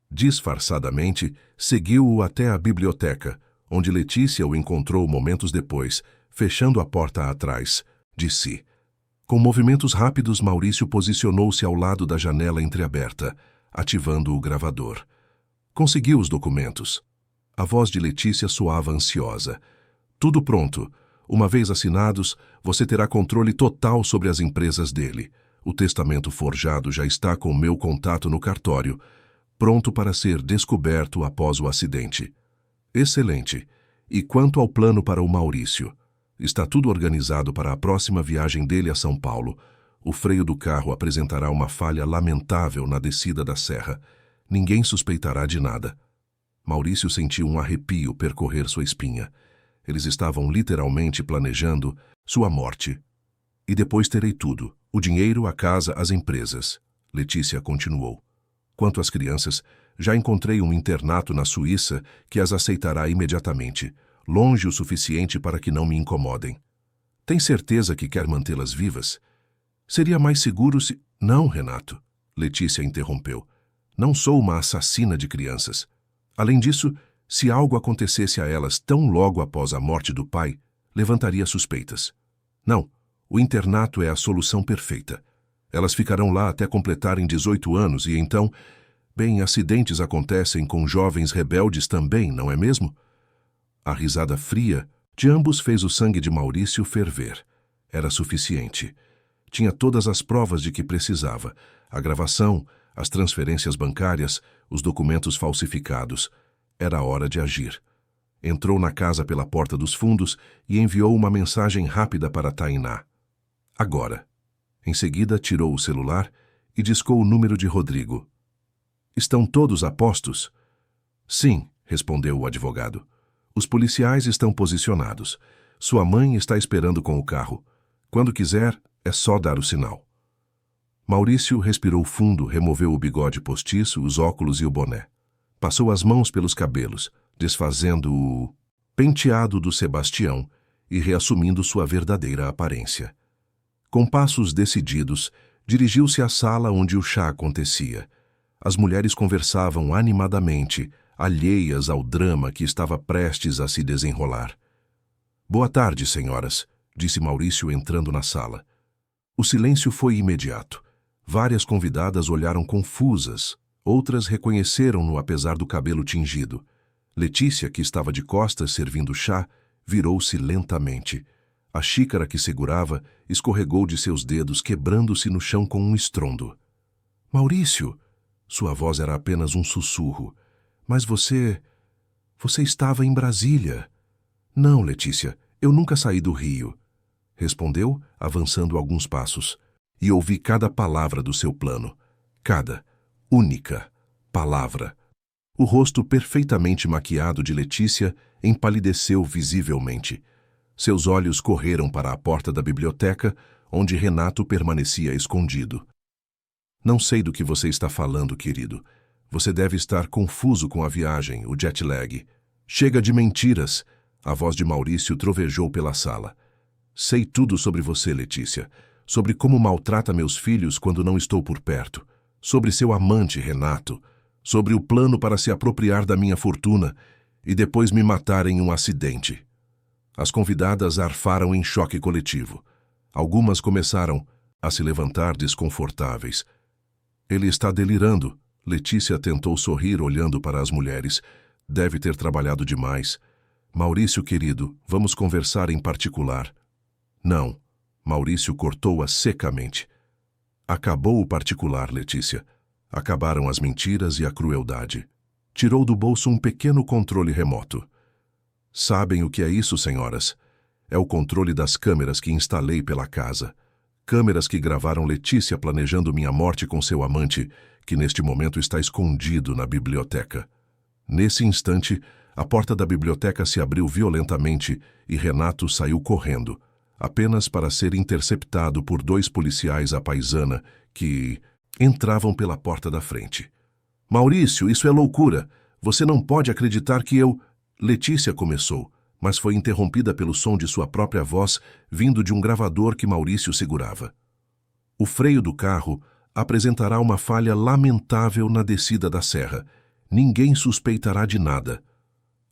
Disfarçadamente, seguiu-o até a biblioteca, onde Letícia o encontrou momentos depois, fechando a porta atrás de si. Com movimentos rápidos, Maurício posicionou-se ao lado da janela entreaberta, ativando o gravador. Conseguiu os documentos. A voz de Letícia soava ansiosa. Tudo pronto. Uma vez assinados, você terá controle total sobre as empresas dele. O testamento forjado já está com meu contato no cartório, pronto para ser descoberto após o acidente. Excelente. E quanto ao plano para o Maurício? Está tudo organizado para a próxima viagem dele a São Paulo. O freio do carro apresentará uma falha lamentável na descida da serra. Ninguém suspeitará de nada. Maurício sentiu um arrepio percorrer sua espinha. Eles estavam literalmente planejando sua morte. E depois terei tudo. O dinheiro, a casa, as empresas. Letícia continuou. Quanto às crianças, já encontrei um internato na Suíça que as aceitará imediatamente, longe o suficiente para que não me incomodem. Tem certeza que quer mantê-las vivas? Seria mais seguro se... Não, Renato, Letícia interrompeu. Não sou uma assassina de crianças. Além disso, se algo acontecesse a elas tão logo após a morte do pai, levantaria suspeitas. Não, o internato é a solução perfeita. Elas ficarão lá até completarem 18 anos e então... Bem, acidentes acontecem com jovens rebeldes também, não é mesmo? A risada fria de ambos fez o sangue de Maurício ferver. Era suficiente. Tinha todas as provas de que precisava. A gravação, as transferências bancárias, os documentos falsificados. Era hora de agir. Entrou na casa pela porta dos fundos e enviou uma mensagem rápida para Tainá. Agora. Em seguida, tirou o celular e discou o número de Rodrigo. Estão todos a postos? Sim, respondeu o advogado. Os policiais estão posicionados. Sua mãe está esperando com o carro. Quando quiser, é só dar o sinal. Maurício respirou fundo, removeu o bigode postiço, os óculos e o boné. Passou as mãos pelos cabelos, desfazendo o penteado do Sebastião e reassumindo sua verdadeira aparência. Com passos decididos, dirigiu-se à sala onde o chá acontecia. As mulheres conversavam animadamente, alheias ao drama que estava prestes a se desenrolar. Boa tarde, senhoras, disse Maurício entrando na sala. O silêncio foi imediato. Várias convidadas olharam confusas, outras reconheceram-no apesar do cabelo tingido. Letícia, que estava de costas servindo chá, virou-se lentamente. A xícara que segurava escorregou de seus dedos, quebrando-se no chão com um estrondo. Maurício! Sua voz era apenas um sussurro. Mas você estava em Brasília. Não, Letícia, eu nunca saí do Rio. Respondeu, avançando alguns passos. E ouvi cada palavra do seu plano. Cada, única, palavra. O rosto perfeitamente maquiado de Letícia empalideceu visivelmente. Seus olhos correram para a porta da biblioteca, onde Renato permanecia escondido. Não sei do que você está falando, querido. Você deve estar confuso com a viagem, o jet lag. Chega de mentiras! A voz de Maurício trovejou pela sala. Sei tudo sobre você, Letícia. Sobre como maltrata meus filhos quando não estou por perto. Sobre seu amante, Renato. Sobre o plano para se apropriar da minha fortuna e depois me matar em um acidente. As convidadas arfaram em choque coletivo. Algumas começaram a se levantar desconfortáveis. Ele está delirando. Letícia tentou sorrir olhando para as mulheres. Deve ter trabalhado demais. Maurício, querido, vamos conversar em particular. Não. Maurício cortou-a secamente. Acabou o particular, Letícia. Acabaram as mentiras e a crueldade. Tirou do bolso um pequeno controle remoto. Sabem o que é isso, senhoras? É o controle das câmeras que instalei pela casa. Câmeras que gravaram Letícia planejando minha morte com seu amante, que neste momento está escondido na biblioteca. Nesse instante, a porta da biblioteca se abriu violentamente e Renato saiu correndo, apenas para ser interceptado por 2 policiais à paisana que entravam pela porta da frente. Maurício, isso é loucura! Você não pode acreditar que eu... Letícia começou, mas foi interrompida pelo som de sua própria voz vindo de um gravador que Maurício segurava. O freio do carro apresentará uma falha lamentável na descida da serra. Ninguém suspeitará de nada.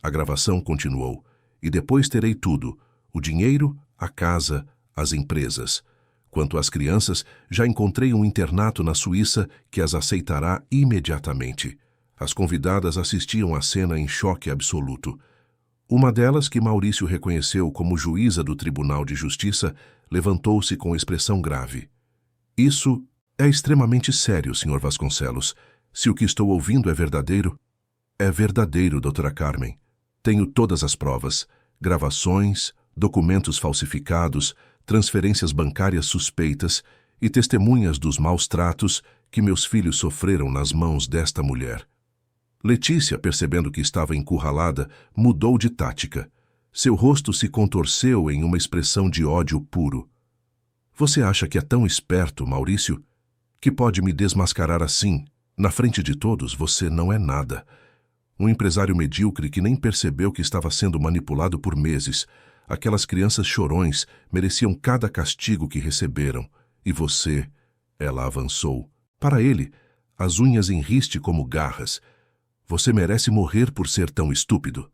A gravação continuou. E depois terei tudo: o dinheiro, a casa, as empresas. Quanto às crianças, já encontrei um internato na Suíça que as aceitará imediatamente. As convidadas assistiam à cena em choque absoluto. Uma delas, que Maurício reconheceu como juíza do Tribunal de Justiça, levantou-se com expressão grave. Isso é extremamente sério, Sr. Vasconcelos. Se o que estou ouvindo é verdadeiro... É verdadeiro, doutora Carmen. Tenho todas as provas, gravações, documentos falsificados, transferências bancárias suspeitas e testemunhas dos maus tratos que meus filhos sofreram nas mãos desta mulher. Letícia, percebendo que estava encurralada, mudou de tática. Seu rosto se contorceu em uma expressão de ódio puro. Você acha que é tão esperto, Maurício, que pode me desmascarar assim? Na frente de todos, você não é nada. Um empresário medíocre que nem percebeu que estava sendo manipulado por meses. Aquelas crianças chorões mereciam cada castigo que receberam. E você... Ela avançou. Para ele, as unhas em riste como garras. Você merece morrer por ser tão estúpido.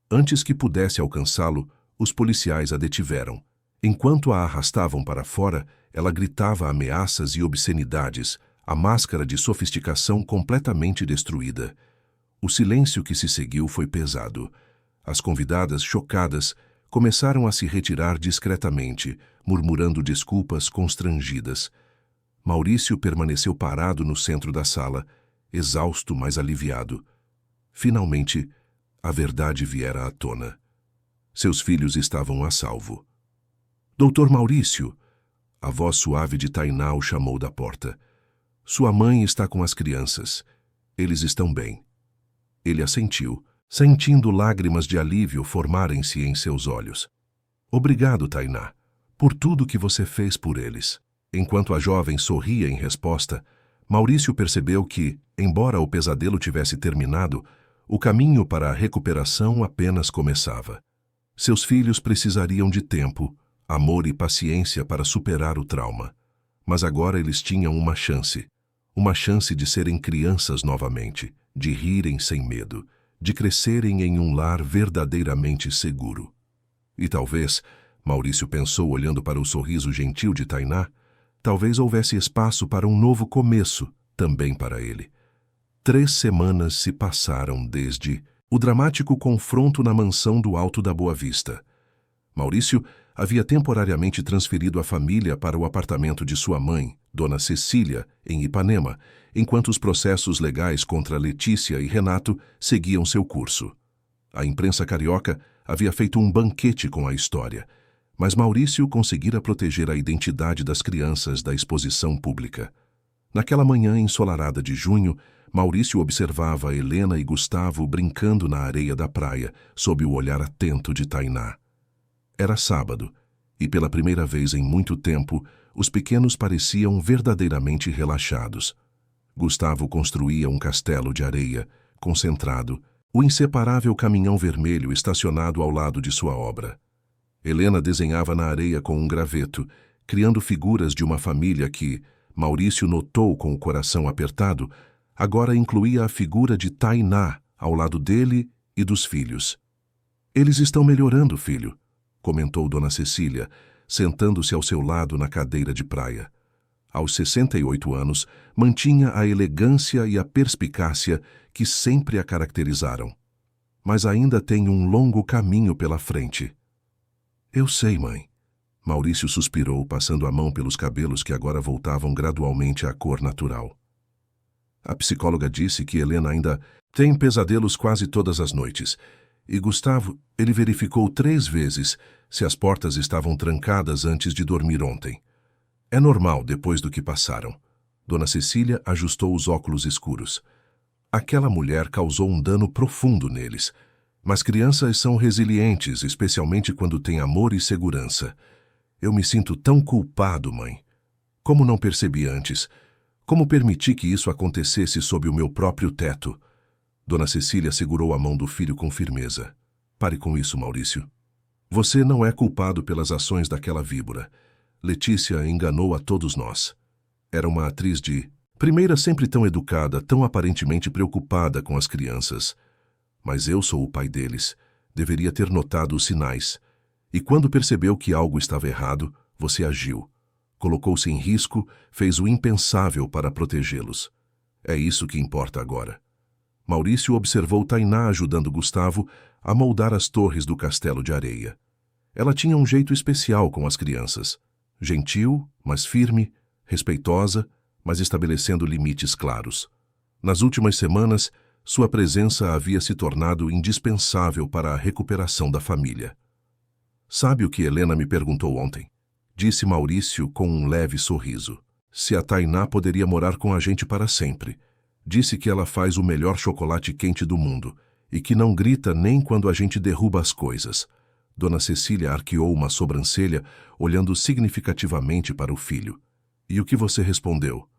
Antes que pudesse alcançá-lo, os policiais a detiveram. Enquanto a arrastavam para fora, ela gritava ameaças e obscenidades, a máscara de sofisticação completamente destruída. O silêncio que se seguiu foi pesado. As convidadas, chocadas, começaram a se retirar discretamente, murmurando desculpas constrangidas. Maurício permaneceu parado no centro da sala, exausto, mas aliviado. Finalmente, a verdade viera à tona. Seus filhos estavam a salvo. Doutor Maurício, a voz suave de Tainá o chamou da porta. Sua mãe está com as crianças. Eles estão bem. Ele assentiu, sentindo lágrimas de alívio formarem-se em seus olhos. Obrigado, Tainá, por tudo que você fez por eles. Enquanto a jovem sorria em resposta, Maurício percebeu que, embora o pesadelo tivesse terminado, o caminho para a recuperação apenas começava. Seus filhos precisariam de tempo, amor e paciência para superar o trauma. Mas agora eles tinham uma chance de serem crianças novamente, de rirem sem medo, de crescerem em um lar verdadeiramente seguro. E talvez, Maurício pensou olhando para o sorriso gentil de Tainá, talvez houvesse espaço para um novo começo, também para ele. 3 semanas se passaram desde o dramático confronto na mansão do Alto da Boa Vista. Maurício havia temporariamente transferido a família para o apartamento de sua mãe, Dona Cecília, em Ipanema, enquanto os processos legais contra Letícia e Renato seguiam seu curso. A imprensa carioca havia feito um banquete com a história, mas Maurício conseguira proteger a identidade das crianças da exposição pública. Naquela manhã ensolarada de junho, Maurício observava Helena e Gustavo brincando na areia da praia, sob o olhar atento de Tainá. Era sábado, e pela primeira vez em muito tempo, os pequenos pareciam verdadeiramente relaxados. Gustavo construía um castelo de areia, concentrado, o inseparável caminhão vermelho estacionado ao lado de sua obra. Helena desenhava na areia com um graveto, criando figuras de uma família que, Maurício notou com o coração apertado, agora incluía a figura de Tainá ao lado dele e dos filhos. Eles estão melhorando, filho, comentou Dona Cecília, sentando-se ao seu lado na cadeira de praia. Aos 68 anos, mantinha a elegância e a perspicácia que sempre a caracterizaram. Mas ainda tem um longo caminho pela frente. Eu sei, mãe. Maurício suspirou, passando a mão pelos cabelos que agora voltavam gradualmente à cor natural. A psicóloga disse que Helena ainda tem pesadelos quase todas as noites. E Gustavo, ele verificou 3 vezes se as portas estavam trancadas antes de dormir ontem. É normal depois do que passaram. Dona Cecília ajustou os óculos escuros. Aquela mulher causou um dano profundo neles. Mas crianças são resilientes, especialmente quando têm amor e segurança. Eu me sinto tão culpado, mãe. Como não percebi antes? Como permiti que isso acontecesse sob o meu próprio teto? Dona Cecília segurou a mão do filho com firmeza. Pare com isso, Maurício. Você não é culpado pelas ações daquela víbora. Letícia enganou a todos nós. Era uma atriz de... Primeira, sempre tão educada, tão aparentemente preocupada com as crianças. Mas eu sou o pai deles. Deveria ter notado os sinais. E quando percebeu que algo estava errado, você agiu. Colocou-se em risco, fez o impensável para protegê-los. É isso que importa agora. Maurício observou Tainá ajudando Gustavo a moldar as torres do castelo de areia. Ela tinha um jeito especial com as crianças. Gentil, mas firme, respeitosa, mas estabelecendo limites claros. Nas últimas semanas, sua presença havia se tornado indispensável para a recuperação da família. Sabe o que Helena me perguntou ontem? Disse Maurício com um leve sorriso. Se a Tainá poderia morar com a gente para sempre. Disse que ela faz o melhor chocolate quente do mundo e que não grita nem quando a gente derruba as coisas. Dona Cecília arqueou uma sobrancelha, olhando significativamente para o filho. E o que você respondeu?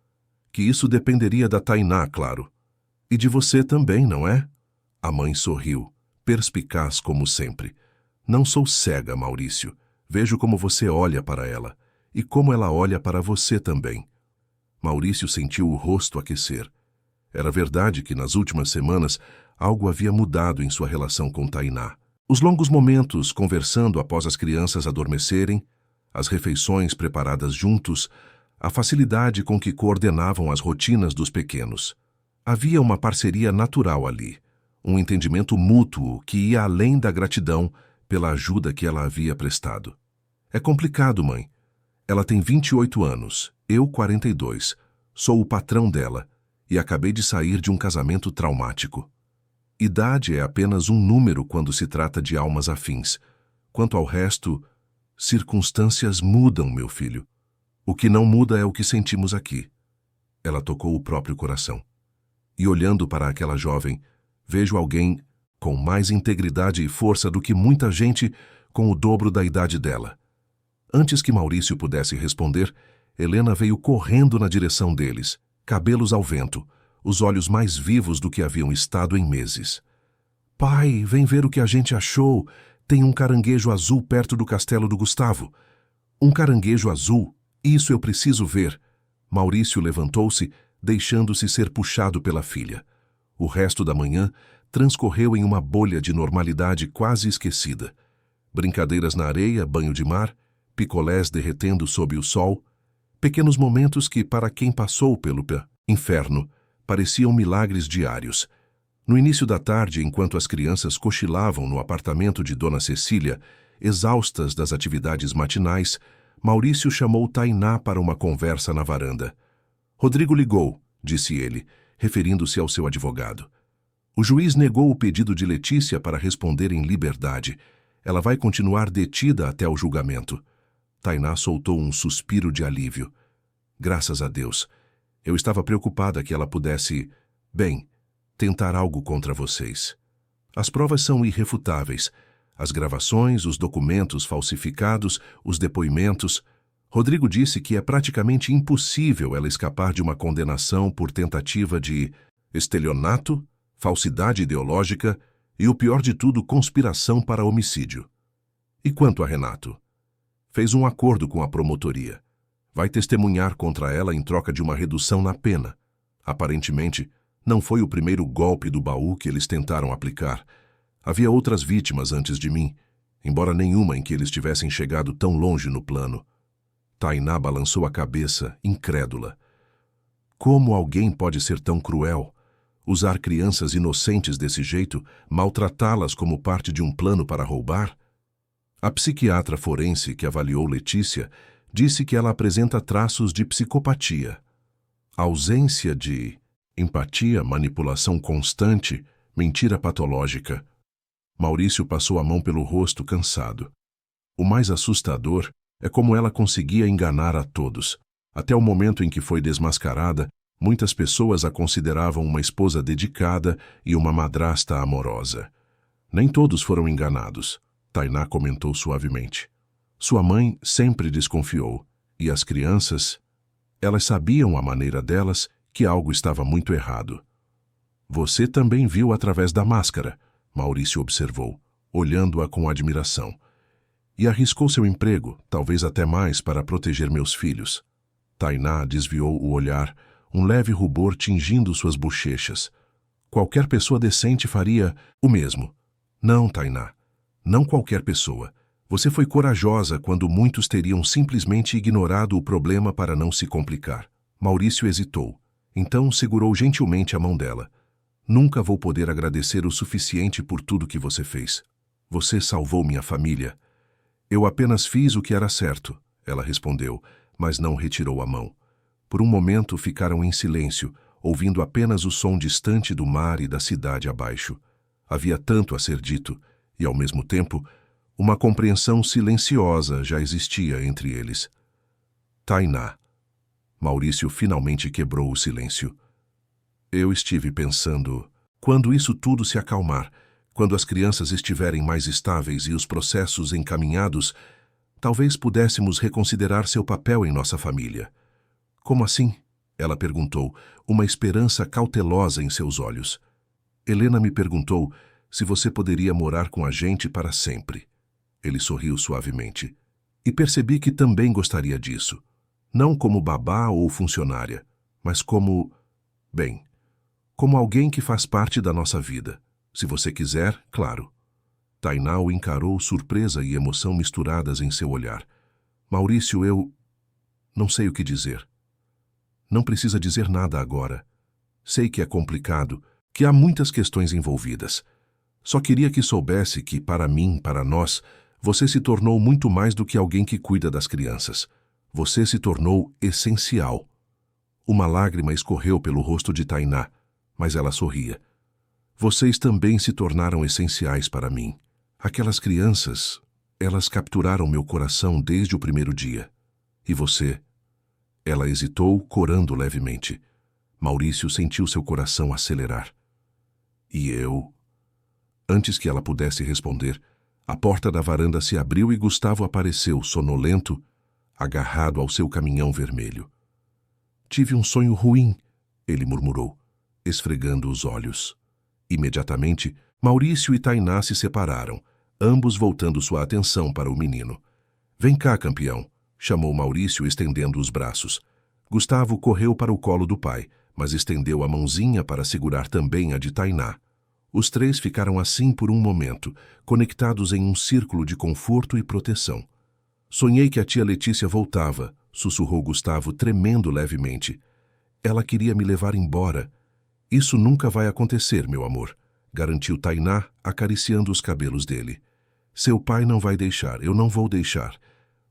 Que isso dependeria da Tainá, claro. E de você também, não é? A mãe sorriu, perspicaz como sempre. Não sou cega, Maurício. Vejo como você olha para ela e como ela olha para você também. Maurício sentiu o rosto aquecer. Era verdade que nas últimas semanas algo havia mudado em sua relação com Tainá. Os longos momentos conversando após as crianças adormecerem, as refeições preparadas juntos, a facilidade com que coordenavam as rotinas dos pequenos. Havia uma parceria natural ali, um entendimento mútuo que ia além da gratidão pela ajuda que ela havia prestado. É complicado, mãe. Ela tem 28 anos, eu 42. Sou o patrão dela e acabei de sair de um casamento traumático. Idade é apenas um número quando se trata de almas afins. Quanto ao resto, circunstâncias mudam, meu filho. O que não muda é o que sentimos aqui. Ela tocou o próprio coração. E olhando para aquela jovem, vejo alguém com mais integridade e força do que muita gente com o dobro da idade dela. Antes que Maurício pudesse responder, Helena veio correndo na direção deles, cabelos ao vento, os olhos mais vivos do que haviam estado em meses. Pai, vem ver o que a gente achou. Tem um caranguejo azul perto do castelo do Gustavo. Um caranguejo azul? Isso eu preciso ver. Maurício levantou-se, deixando-se ser puxado pela filha. O resto da manhã transcorreu em uma bolha de normalidade quase esquecida. Brincadeiras na areia, banho de mar, picolés derretendo sob o sol, pequenos momentos que, para quem passou pelo inferno, pareciam milagres diários. No início da tarde, enquanto as crianças cochilavam no apartamento de Dona Cecília, exaustas das atividades matinais, Maurício chamou Tainá para uma conversa na varanda. Rodrigo ligou, disse ele, referindo-se ao seu advogado. O juiz negou o pedido de Letícia para responder em liberdade. Ela vai continuar detida até o julgamento. Tainá soltou um suspiro de alívio. Graças a Deus. Eu estava preocupada que ela pudesse, tentar algo contra vocês. As provas são irrefutáveis. As gravações, os documentos falsificados, os depoimentos. Rodrigo disse que é praticamente impossível ela escapar de uma condenação por tentativa de estelionato, falsidade ideológica e, o pior de tudo, conspiração para homicídio. E quanto a Renato? Fez um acordo com a promotoria. Vai testemunhar contra ela em troca de uma redução na pena. Aparentemente, não foi o primeiro golpe do baú que eles tentaram aplicar. Havia outras vítimas antes de mim, embora nenhuma em que eles tivessem chegado tão longe no plano. Tainá balançou a cabeça, incrédula. Como alguém pode ser tão cruel? Usar crianças inocentes desse jeito, maltratá-las como parte de um plano para roubar? A psiquiatra forense que avaliou Letícia disse que ela apresenta traços de psicopatia. Ausência de empatia, manipulação constante, mentira patológica. Maurício passou a mão pelo rosto, cansado. O mais assustador é como ela conseguia enganar a todos. Até o momento em que foi desmascarada, muitas pessoas a consideravam uma esposa dedicada e uma madrasta amorosa. Nem todos foram enganados, Tainá comentou suavemente. Sua mãe sempre desconfiou, e as crianças, elas sabiam à maneira delas que algo estava muito errado. Você também viu através da máscara, Maurício observou, olhando-a com admiração. E arriscou seu emprego, talvez até mais, para proteger meus filhos. Tainá desviou o olhar, um leve rubor tingindo suas bochechas. Qualquer pessoa decente faria o mesmo. Não, Tainá. Não qualquer pessoa. Você foi corajosa quando muitos teriam simplesmente ignorado o problema para não se complicar. Maurício hesitou. Então segurou gentilmente a mão dela. Nunca vou poder agradecer o suficiente por tudo que você fez. Você salvou minha família. Eu apenas fiz o que era certo, ela respondeu, mas não retirou a mão. Por um momento ficaram em silêncio, ouvindo apenas o som distante do mar e da cidade abaixo. Havia tanto a ser dito, e ao mesmo tempo, uma compreensão silenciosa já existia entre eles. Tainá. Maurício finalmente quebrou o silêncio. Eu estive pensando, quando isso tudo se acalmar, quando as crianças estiverem mais estáveis e os processos encaminhados, talvez pudéssemos reconsiderar seu papel em nossa família. Como assim? Ela perguntou, uma esperança cautelosa em seus olhos. Helena me perguntou se você poderia morar com a gente para sempre. Ele sorriu suavemente. E percebi que também gostaria disso. Não como babá ou funcionária, mas como... bem, como alguém que faz parte da nossa vida. Se você quiser, claro. Tainá o encarou, surpresa e emoção misturadas em seu olhar. Maurício, eu... não sei o que dizer. Não precisa dizer nada agora. Sei que é complicado, que há muitas questões envolvidas. Só queria que soubesse que, para mim, para nós, você se tornou muito mais do que alguém que cuida das crianças. Você se tornou essencial. Uma lágrima escorreu pelo rosto de Tainá, mas ela sorria. Vocês também se tornaram essenciais para mim. Aquelas crianças, elas capturaram meu coração desde o primeiro dia. E você? Ela hesitou, corando levemente. Maurício sentiu seu coração acelerar. E eu? Antes que ela pudesse responder, a porta da varanda se abriu e Gustavo apareceu, sonolento, agarrado ao seu caminhão vermelho. Tive um sonho ruim, ele murmurou, esfregando os olhos. Imediatamente, Maurício e Tainá se separaram, ambos voltando sua atenção para o menino. Vem cá, campeão, chamou Maurício estendendo os braços. Gustavo correu para o colo do pai, mas estendeu a mãozinha para segurar também a de Tainá. Os três ficaram assim por um momento, conectados em um círculo de conforto e proteção. Sonhei que a tia Letícia voltava, sussurrou Gustavo, tremendo levemente. Ela queria me levar embora. Isso nunca vai acontecer, meu amor, garantiu Tainá, acariciando os cabelos dele. Seu pai não vai deixar, eu não vou deixar.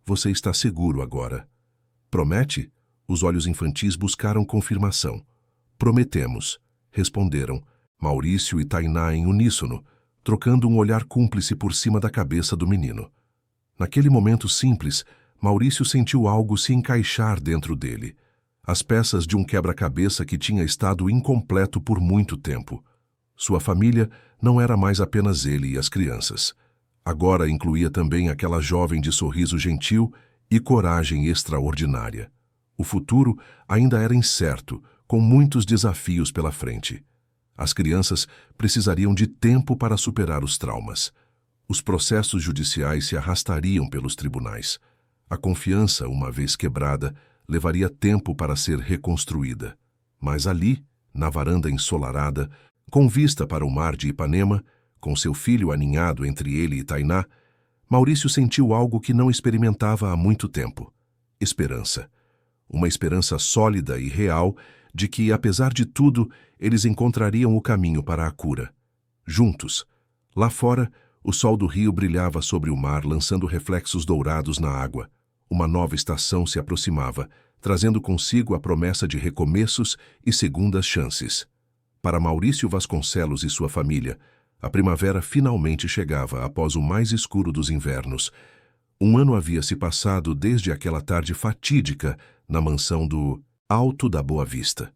Você está seguro agora. Promete? Os olhos infantis buscaram confirmação. Prometemos, responderam, Maurício e Tainá em uníssono, trocando um olhar cúmplice por cima da cabeça do menino. Naquele momento simples, Maurício sentiu algo se encaixar dentro dele. As peças de um quebra-cabeça que tinha estado incompleto por muito tempo. Sua família não era mais apenas ele e as crianças. Agora incluía também aquela jovem de sorriso gentil e coragem extraordinária. O futuro ainda era incerto, com muitos desafios pela frente. As crianças precisariam de tempo para superar os traumas. Os processos judiciais se arrastariam pelos tribunais. A confiança, uma vez quebrada, levaria tempo para ser reconstruída. Mas ali, na varanda ensolarada, com vista para o mar de Ipanema, com seu filho aninhado entre ele e Tainá, Maurício sentiu algo que não experimentava há muito tempo. Esperança. Uma esperança sólida e real de que, apesar de tudo, eles encontrariam o caminho para a cura. Juntos. Lá fora, o sol do rio brilhava sobre o mar, lançando reflexos dourados na água. Uma nova estação se aproximava, trazendo consigo a promessa de recomeços e segundas chances. Para Maurício Vasconcelos e sua família, a primavera finalmente chegava após o mais escuro dos invernos. Um ano havia se passado desde aquela tarde fatídica na mansão do Alto da Boa Vista.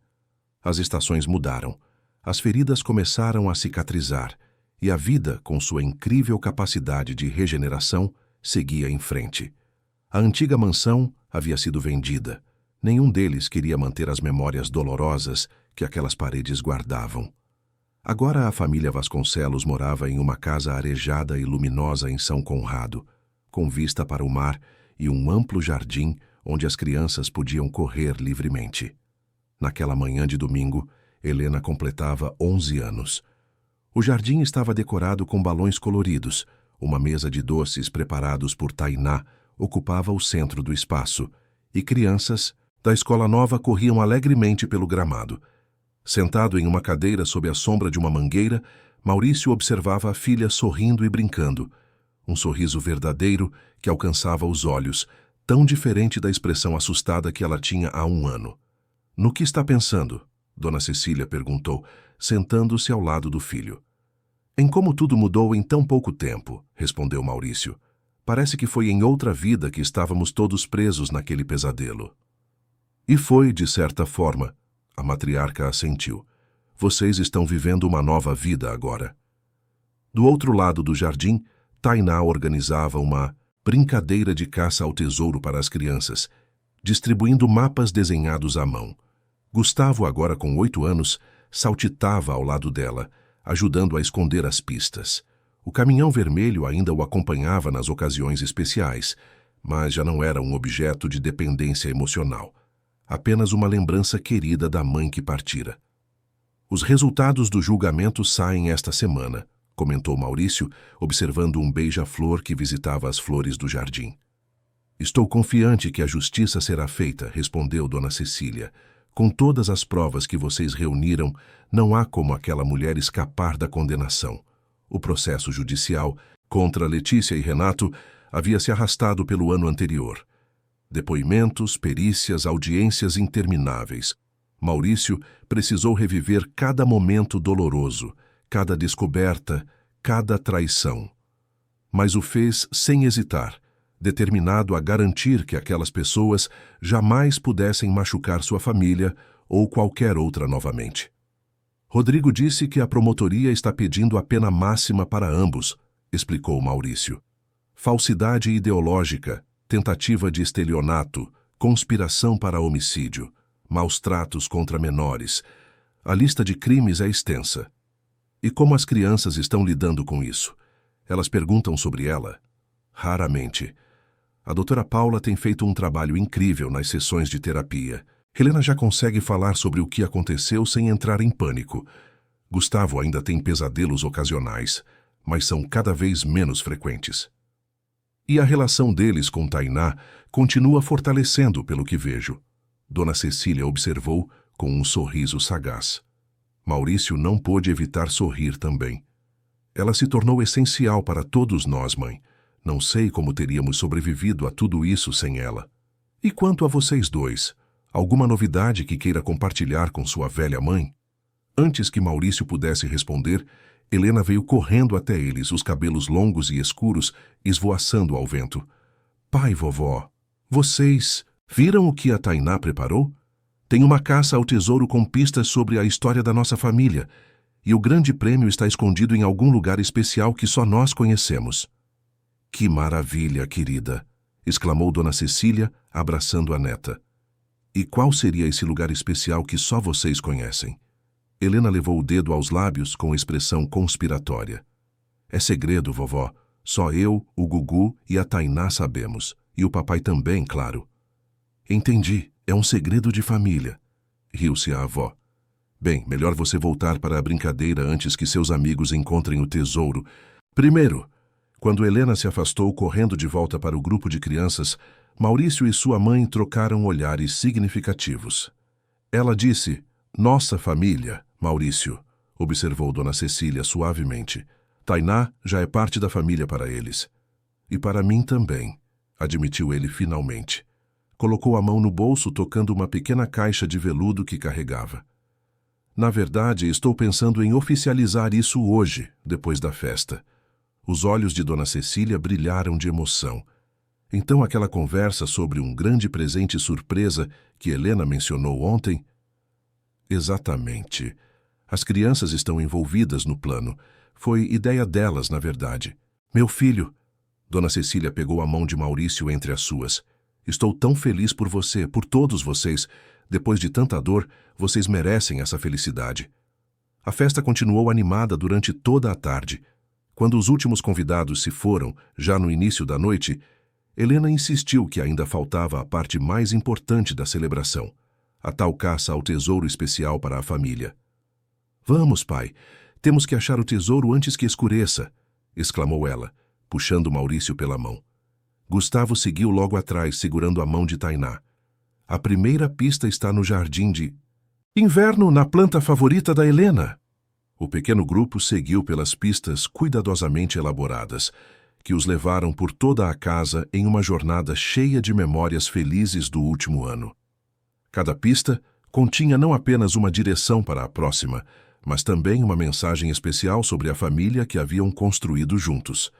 As estações mudaram, as feridas começaram a cicatrizar e a vida, com sua incrível capacidade de regeneração, seguia em frente. A antiga mansão havia sido vendida. Nenhum deles queria manter as memórias dolorosas que aquelas paredes guardavam. Agora a família Vasconcelos morava em uma casa arejada e luminosa em São Conrado, com vista para o mar e um amplo jardim onde as crianças podiam correr livremente. Naquela manhã de domingo, Helena completava 11 anos. O jardim estava decorado com balões coloridos. Uma mesa de doces preparados por Tainá ocupava o centro do espaço, e crianças da escola nova corriam alegremente pelo gramado. Sentado em uma cadeira sob a sombra de uma mangueira, Maurício observava a filha sorrindo e brincando. Um sorriso verdadeiro que alcançava os olhos, tão diferente da expressão assustada que ela tinha há um ano. "No que está pensando?" Dona Cecília perguntou, sentando-se ao lado do filho. "Em como tudo mudou em tão pouco tempo", respondeu Maurício. "Parece que foi em outra vida que estávamos todos presos naquele pesadelo." "E foi, de certa forma." A matriarca assentiu. "Vocês estão vivendo uma nova vida agora." Do outro lado do jardim, Tainá organizava uma brincadeira de caça ao tesouro para as crianças, distribuindo mapas desenhados à mão. Gustavo, agora com 8 anos, saltitava ao lado dela, ajudando a esconder as pistas. O caminhão vermelho ainda o acompanhava nas ocasiões especiais, mas já não era um objeto de dependência emocional, apenas uma lembrança querida da mãe que partira. "Os resultados do julgamento saem esta semana", comentou Maurício, observando um beija-flor que visitava as flores do jardim. "Estou confiante que a justiça será feita", respondeu Dona Cecília. "Com todas as provas que vocês reuniram, não há como aquela mulher escapar da condenação." O processo judicial contra Letícia e Renato havia se arrastado pelo ano anterior. Depoimentos, perícias, audiências intermináveis. Maurício precisou reviver cada momento doloroso, cada descoberta, cada traição. Mas o fez sem hesitar, determinado a garantir que aquelas pessoas jamais pudessem machucar sua família ou qualquer outra novamente. "Rodrigo disse que a promotoria está pedindo a pena máxima para ambos", explicou Maurício. "Falsidade ideológica, tentativa de estelionato, conspiração para homicídio, maus tratos contra menores. A lista de crimes é extensa. E como as crianças estão lidando com isso? Elas perguntam sobre ela? Raramente. A doutora Paula tem feito um trabalho incrível nas sessões de terapia. Helena já consegue falar sobre o que aconteceu sem entrar em pânico. Gustavo ainda tem pesadelos ocasionais, mas são cada vez menos frequentes. E a relação deles com Tainá continua fortalecendo, pelo que vejo." Dona Cecília observou com um sorriso sagaz. Maurício não pôde evitar sorrir também. "Ela se tornou essencial para todos nós, mãe. Não sei como teríamos sobrevivido a tudo isso sem ela." "E quanto a vocês dois? Alguma novidade que queira compartilhar com sua velha mãe?" Antes que Maurício pudesse responder, Helena veio correndo até eles, os cabelos longos e escuros, esvoaçando ao vento. "Pai e vovó, vocês viram o que a Tainá preparou? Tem uma caça ao tesouro com pistas sobre a história da nossa família, e o grande prêmio está escondido em algum lugar especial que só nós conhecemos." "Que maravilha, querida!" exclamou Dona Cecília, abraçando a neta. "E qual seria esse lugar especial que só vocês conhecem?" Helena levou o dedo aos lábios com expressão conspiratória. "É segredo, vovó. Só eu, o Gugu e a Tainá sabemos. E o papai também, claro." "Entendi. É um segredo de família." Riu-se a avó. "Bem, melhor você voltar para a brincadeira antes que seus amigos encontrem o tesouro. Primeiro." Quando Helena se afastou correndo de volta para o grupo de crianças, Maurício e sua mãe trocaram olhares significativos. Ela disse: "Nossa família, Maurício", observou Dona Cecília suavemente. "Tainá já é parte da família para eles." "E para mim também", admitiu ele finalmente. Colocou a mão no bolso tocando uma pequena caixa de veludo que carregava. "Na verdade, estou pensando em oficializar isso hoje, depois da festa." Os olhos de Dona Cecília brilharam de emoção. "Então aquela conversa sobre um grande presente surpresa que Helena mencionou ontem?" "Exatamente. As crianças estão envolvidas no plano. Foi ideia delas, na verdade." "Meu filho." Dona Cecília pegou a mão de Maurício entre as suas. "Estou tão feliz por você, por todos vocês. Depois de tanta dor, vocês merecem essa felicidade." A festa continuou animada durante toda a tarde. Quando os últimos convidados se foram, já no início da noite, Helena insistiu que ainda faltava a parte mais importante da celebração, a tal caça ao tesouro especial para a família. "Vamos, pai, temos que achar o tesouro antes que escureça", exclamou ela, puxando Maurício pela mão. Gustavo seguiu logo atrás, segurando a mão de Tainá. "A primeira pista está no jardim de..." Inverno na planta favorita da Helena. O pequeno grupo seguiu pelas pistas cuidadosamente elaboradas, que os levaram por toda a casa em uma jornada cheia de memórias felizes do último ano. Cada pista continha não apenas uma direção para a próxima, mas também uma mensagem especial sobre a família que haviam construído juntos.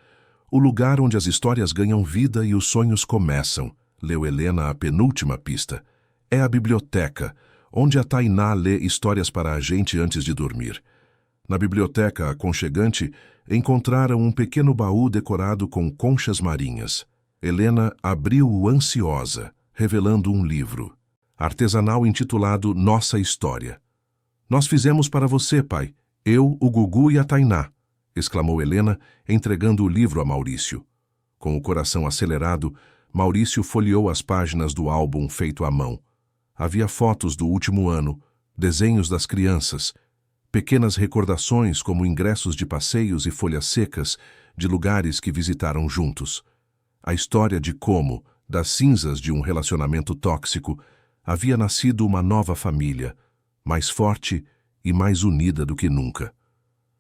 O lugar onde as histórias ganham vida e os sonhos começam, leu Helena a penúltima pista. É a biblioteca, onde a Tainá lê histórias para a gente antes de dormir. Na biblioteca aconchegante, encontraram um pequeno baú decorado com conchas marinhas. Helena abriu-o ansiosa, revelando um livro artesanal intitulado Nossa História. Nós fizemos para você, pai, eu, o Gugu e a Tainá, exclamou Helena, entregando o livro a Maurício. Com o coração acelerado, Maurício folheou as páginas do álbum feito à mão. Havia fotos do último ano, desenhos das crianças, pequenas recordações como ingressos de passeios e folhas secas de lugares que visitaram juntos. A história de como, das cinzas de um relacionamento tóxico, havia nascido uma nova família, mais forte e mais unida do que nunca.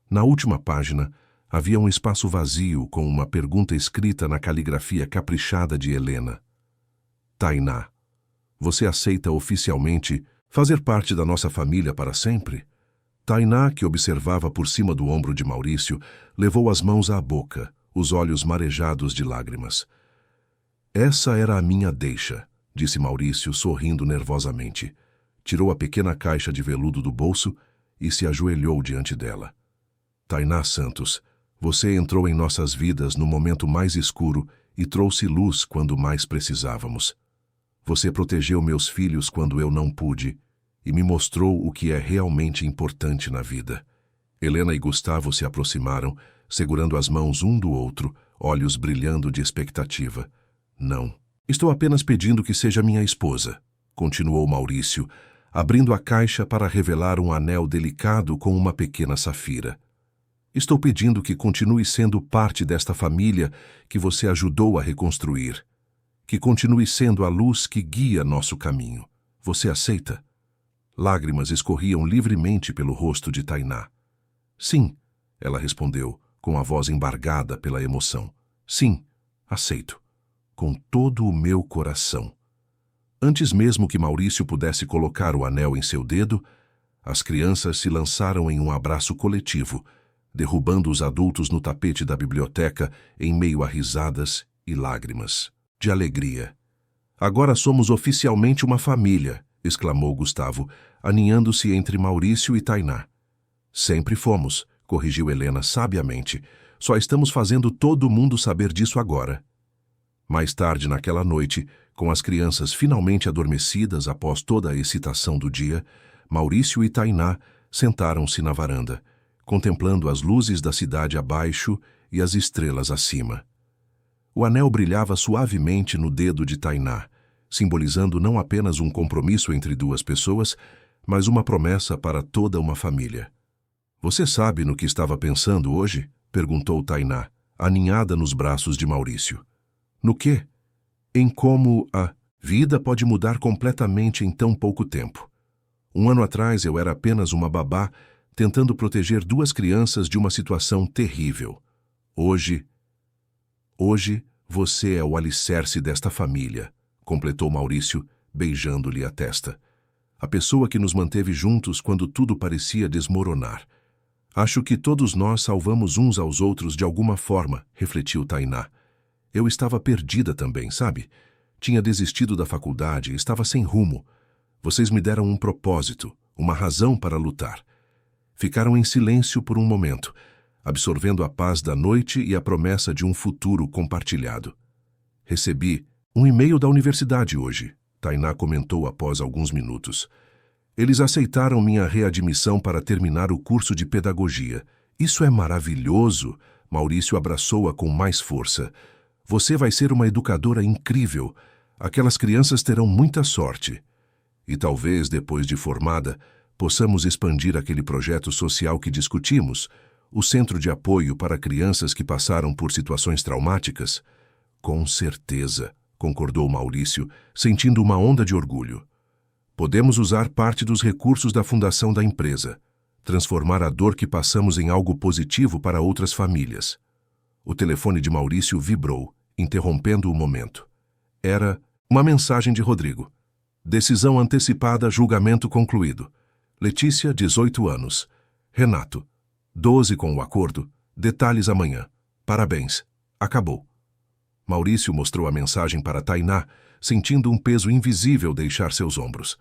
Na última página, havia um espaço vazio com uma pergunta escrita na caligrafia caprichada de Helena. Tainá, você aceita oficialmente fazer parte da nossa família para sempre? Tainá, que observava por cima do ombro de Maurício, levou as mãos à boca, os olhos marejados de lágrimas. Essa era a minha deixa, disse Maurício, sorrindo nervosamente. Tirou a pequena caixa de veludo do bolso e se ajoelhou diante dela. Tainá Santos, você entrou em nossas vidas no momento mais escuro e trouxe luz quando mais precisávamos. Você protegeu meus filhos quando eu não pude e me mostrou o que é realmente importante na vida. Helena e Gustavo se aproximaram, segurando as mãos um do outro, olhos brilhando de expectativa. Não, estou apenas pedindo que seja minha esposa, continuou Maurício, abrindo a caixa para revelar um anel delicado com uma pequena safira. Estou pedindo que continue sendo parte desta família que você ajudou a reconstruir. Que continue sendo a luz que guia nosso caminho. Você aceita? Lágrimas escorriam livremente pelo rosto de Tainá. Sim, ela respondeu, com a voz embargada pela emoção. Sim, aceito. Com todo o meu coração. Antes mesmo que Maurício pudesse colocar o anel em seu dedo, as crianças se lançaram em um abraço coletivo, derrubando os adultos no tapete da biblioteca em meio a risadas e lágrimas de alegria. Agora somos oficialmente uma família, exclamou Gustavo, aninhando-se entre Maurício e Tainá. Sempre fomos, corrigiu Helena sabiamente. Só estamos fazendo todo mundo saber disso agora. Mais tarde naquela noite, com as crianças finalmente adormecidas após toda a excitação do dia, Maurício e Tainá sentaram-se na varanda, contemplando as luzes da cidade abaixo e as estrelas acima. O anel brilhava suavemente no dedo de Tainá, simbolizando não apenas um compromisso entre duas pessoas, mas uma promessa para toda uma família. Você sabe no que estava pensando hoje? Perguntou Tainá, aninhada nos braços de Maurício. No quê? Em como a vida pode mudar completamente em tão pouco tempo. Um ano atrás eu era apenas uma babá tentando proteger duas crianças de uma situação terrível. Hoje você é o alicerce desta família, completou Maurício, beijando-lhe a testa. A pessoa que nos manteve juntos quando tudo parecia desmoronar. Acho que todos nós salvamos uns aos outros de alguma forma, refletiu Tainá. Eu estava perdida também, sabe? Tinha desistido da faculdade, estava sem rumo. Vocês me deram um propósito, uma razão para lutar. Ficaram em silêncio por um momento, absorvendo a paz da noite e a promessa de um futuro compartilhado. Recebi um e-mail da universidade hoje, Tainá comentou após alguns minutos. Eles aceitaram minha readmissão para terminar o curso de pedagogia. Isso é maravilhoso! Maurício abraçou-a com mais força. Você vai ser uma educadora incrível. Aquelas crianças terão muita sorte. E talvez, depois de formada, possamos expandir aquele projeto social que discutimos, o Centro de Apoio para Crianças que passaram por situações traumáticas. Com certeza, concordou Maurício, sentindo uma onda de orgulho. Podemos usar parte dos recursos da fundação da empresa, transformar a dor que passamos em algo positivo para outras famílias. O telefone de Maurício vibrou, interrompendo o momento. Era uma mensagem de Rodrigo. Decisão antecipada, julgamento concluído. Letícia, 18 anos. Renato, 12 com o acordo. Detalhes amanhã. Parabéns. Acabou. Maurício mostrou a mensagem para Tainá, sentindo um peso invisível deixar seus ombros.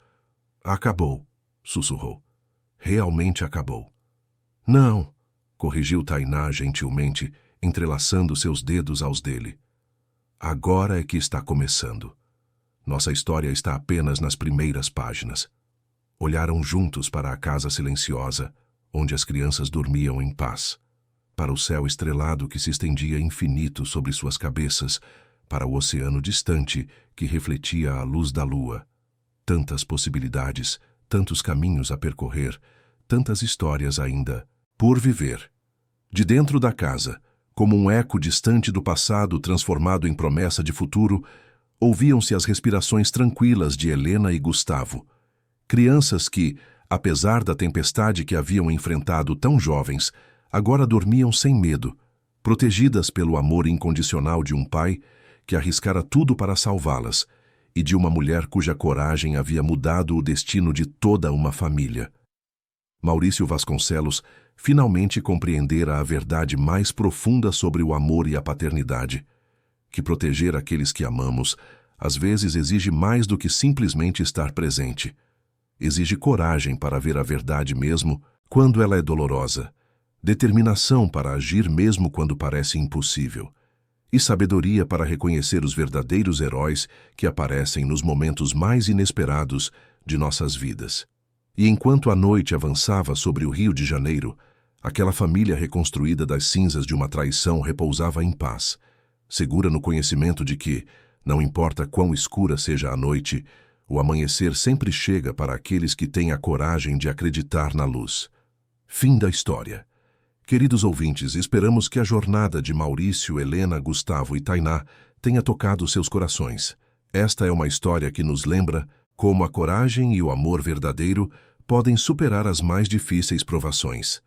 Acabou, sussurrou. Realmente acabou. Não, corrigiu Tainá gentilmente, entrelaçando seus dedos aos dele. Agora é que está começando. Nossa história está apenas nas primeiras páginas. Olharam juntos para a casa silenciosa, onde as crianças dormiam em paz, para o céu estrelado que se estendia infinito sobre suas cabeças, para o oceano distante que refletia a luz da lua. Tantas possibilidades, tantos caminhos a percorrer, tantas histórias ainda por viver. De dentro da casa, como um eco distante do passado transformado em promessa de futuro, ouviam-se as respirações tranquilas de Helena e Gustavo. Crianças que, apesar da tempestade que haviam enfrentado tão jovens, agora dormiam sem medo, protegidas pelo amor incondicional de um pai que arriscara tudo para salvá-las e de uma mulher cuja coragem havia mudado o destino de toda uma família. Maurício Vasconcelos finalmente compreendera a verdade mais profunda sobre o amor e a paternidade, que proteger aqueles que amamos às vezes exige mais do que simplesmente estar presente. Exige coragem para ver a verdade mesmo quando ela é dolorosa, determinação para agir mesmo quando parece impossível, e sabedoria para reconhecer os verdadeiros heróis que aparecem nos momentos mais inesperados de nossas vidas. E enquanto a noite avançava sobre o Rio de Janeiro, aquela família reconstruída das cinzas de uma traição repousava em paz, segura no conhecimento de que, não importa quão escura seja a noite, o amanhecer sempre chega para aqueles que têm a coragem de acreditar na luz. Fim da história. Queridos ouvintes, esperamos que a jornada de Maurício, Helena, Gustavo e Tainá tenha tocado seus corações. Esta é uma história que nos lembra como a coragem e o amor verdadeiro podem superar as mais difíceis provações.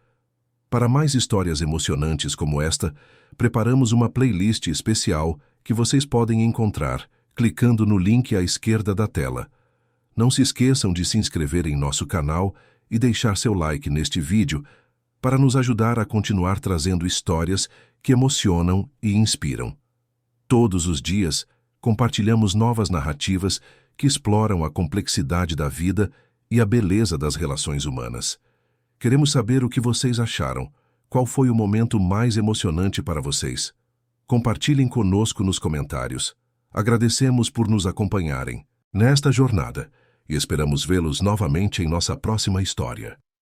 Para mais histórias emocionantes como esta, preparamos uma playlist especial que vocês podem encontrar clicando no link à esquerda da tela. Não se esqueçam de se inscrever em nosso canal e deixar seu like neste vídeo para nos ajudar a continuar trazendo histórias que emocionam e inspiram. Todos os dias, compartilhamos novas narrativas que exploram a complexidade da vida e a beleza das relações humanas. Queremos saber o que vocês acharam. Qual foi o momento mais emocionante para vocês? Compartilhem conosco nos comentários. Agradecemos por nos acompanharem nesta jornada e esperamos vê-los novamente em nossa próxima história.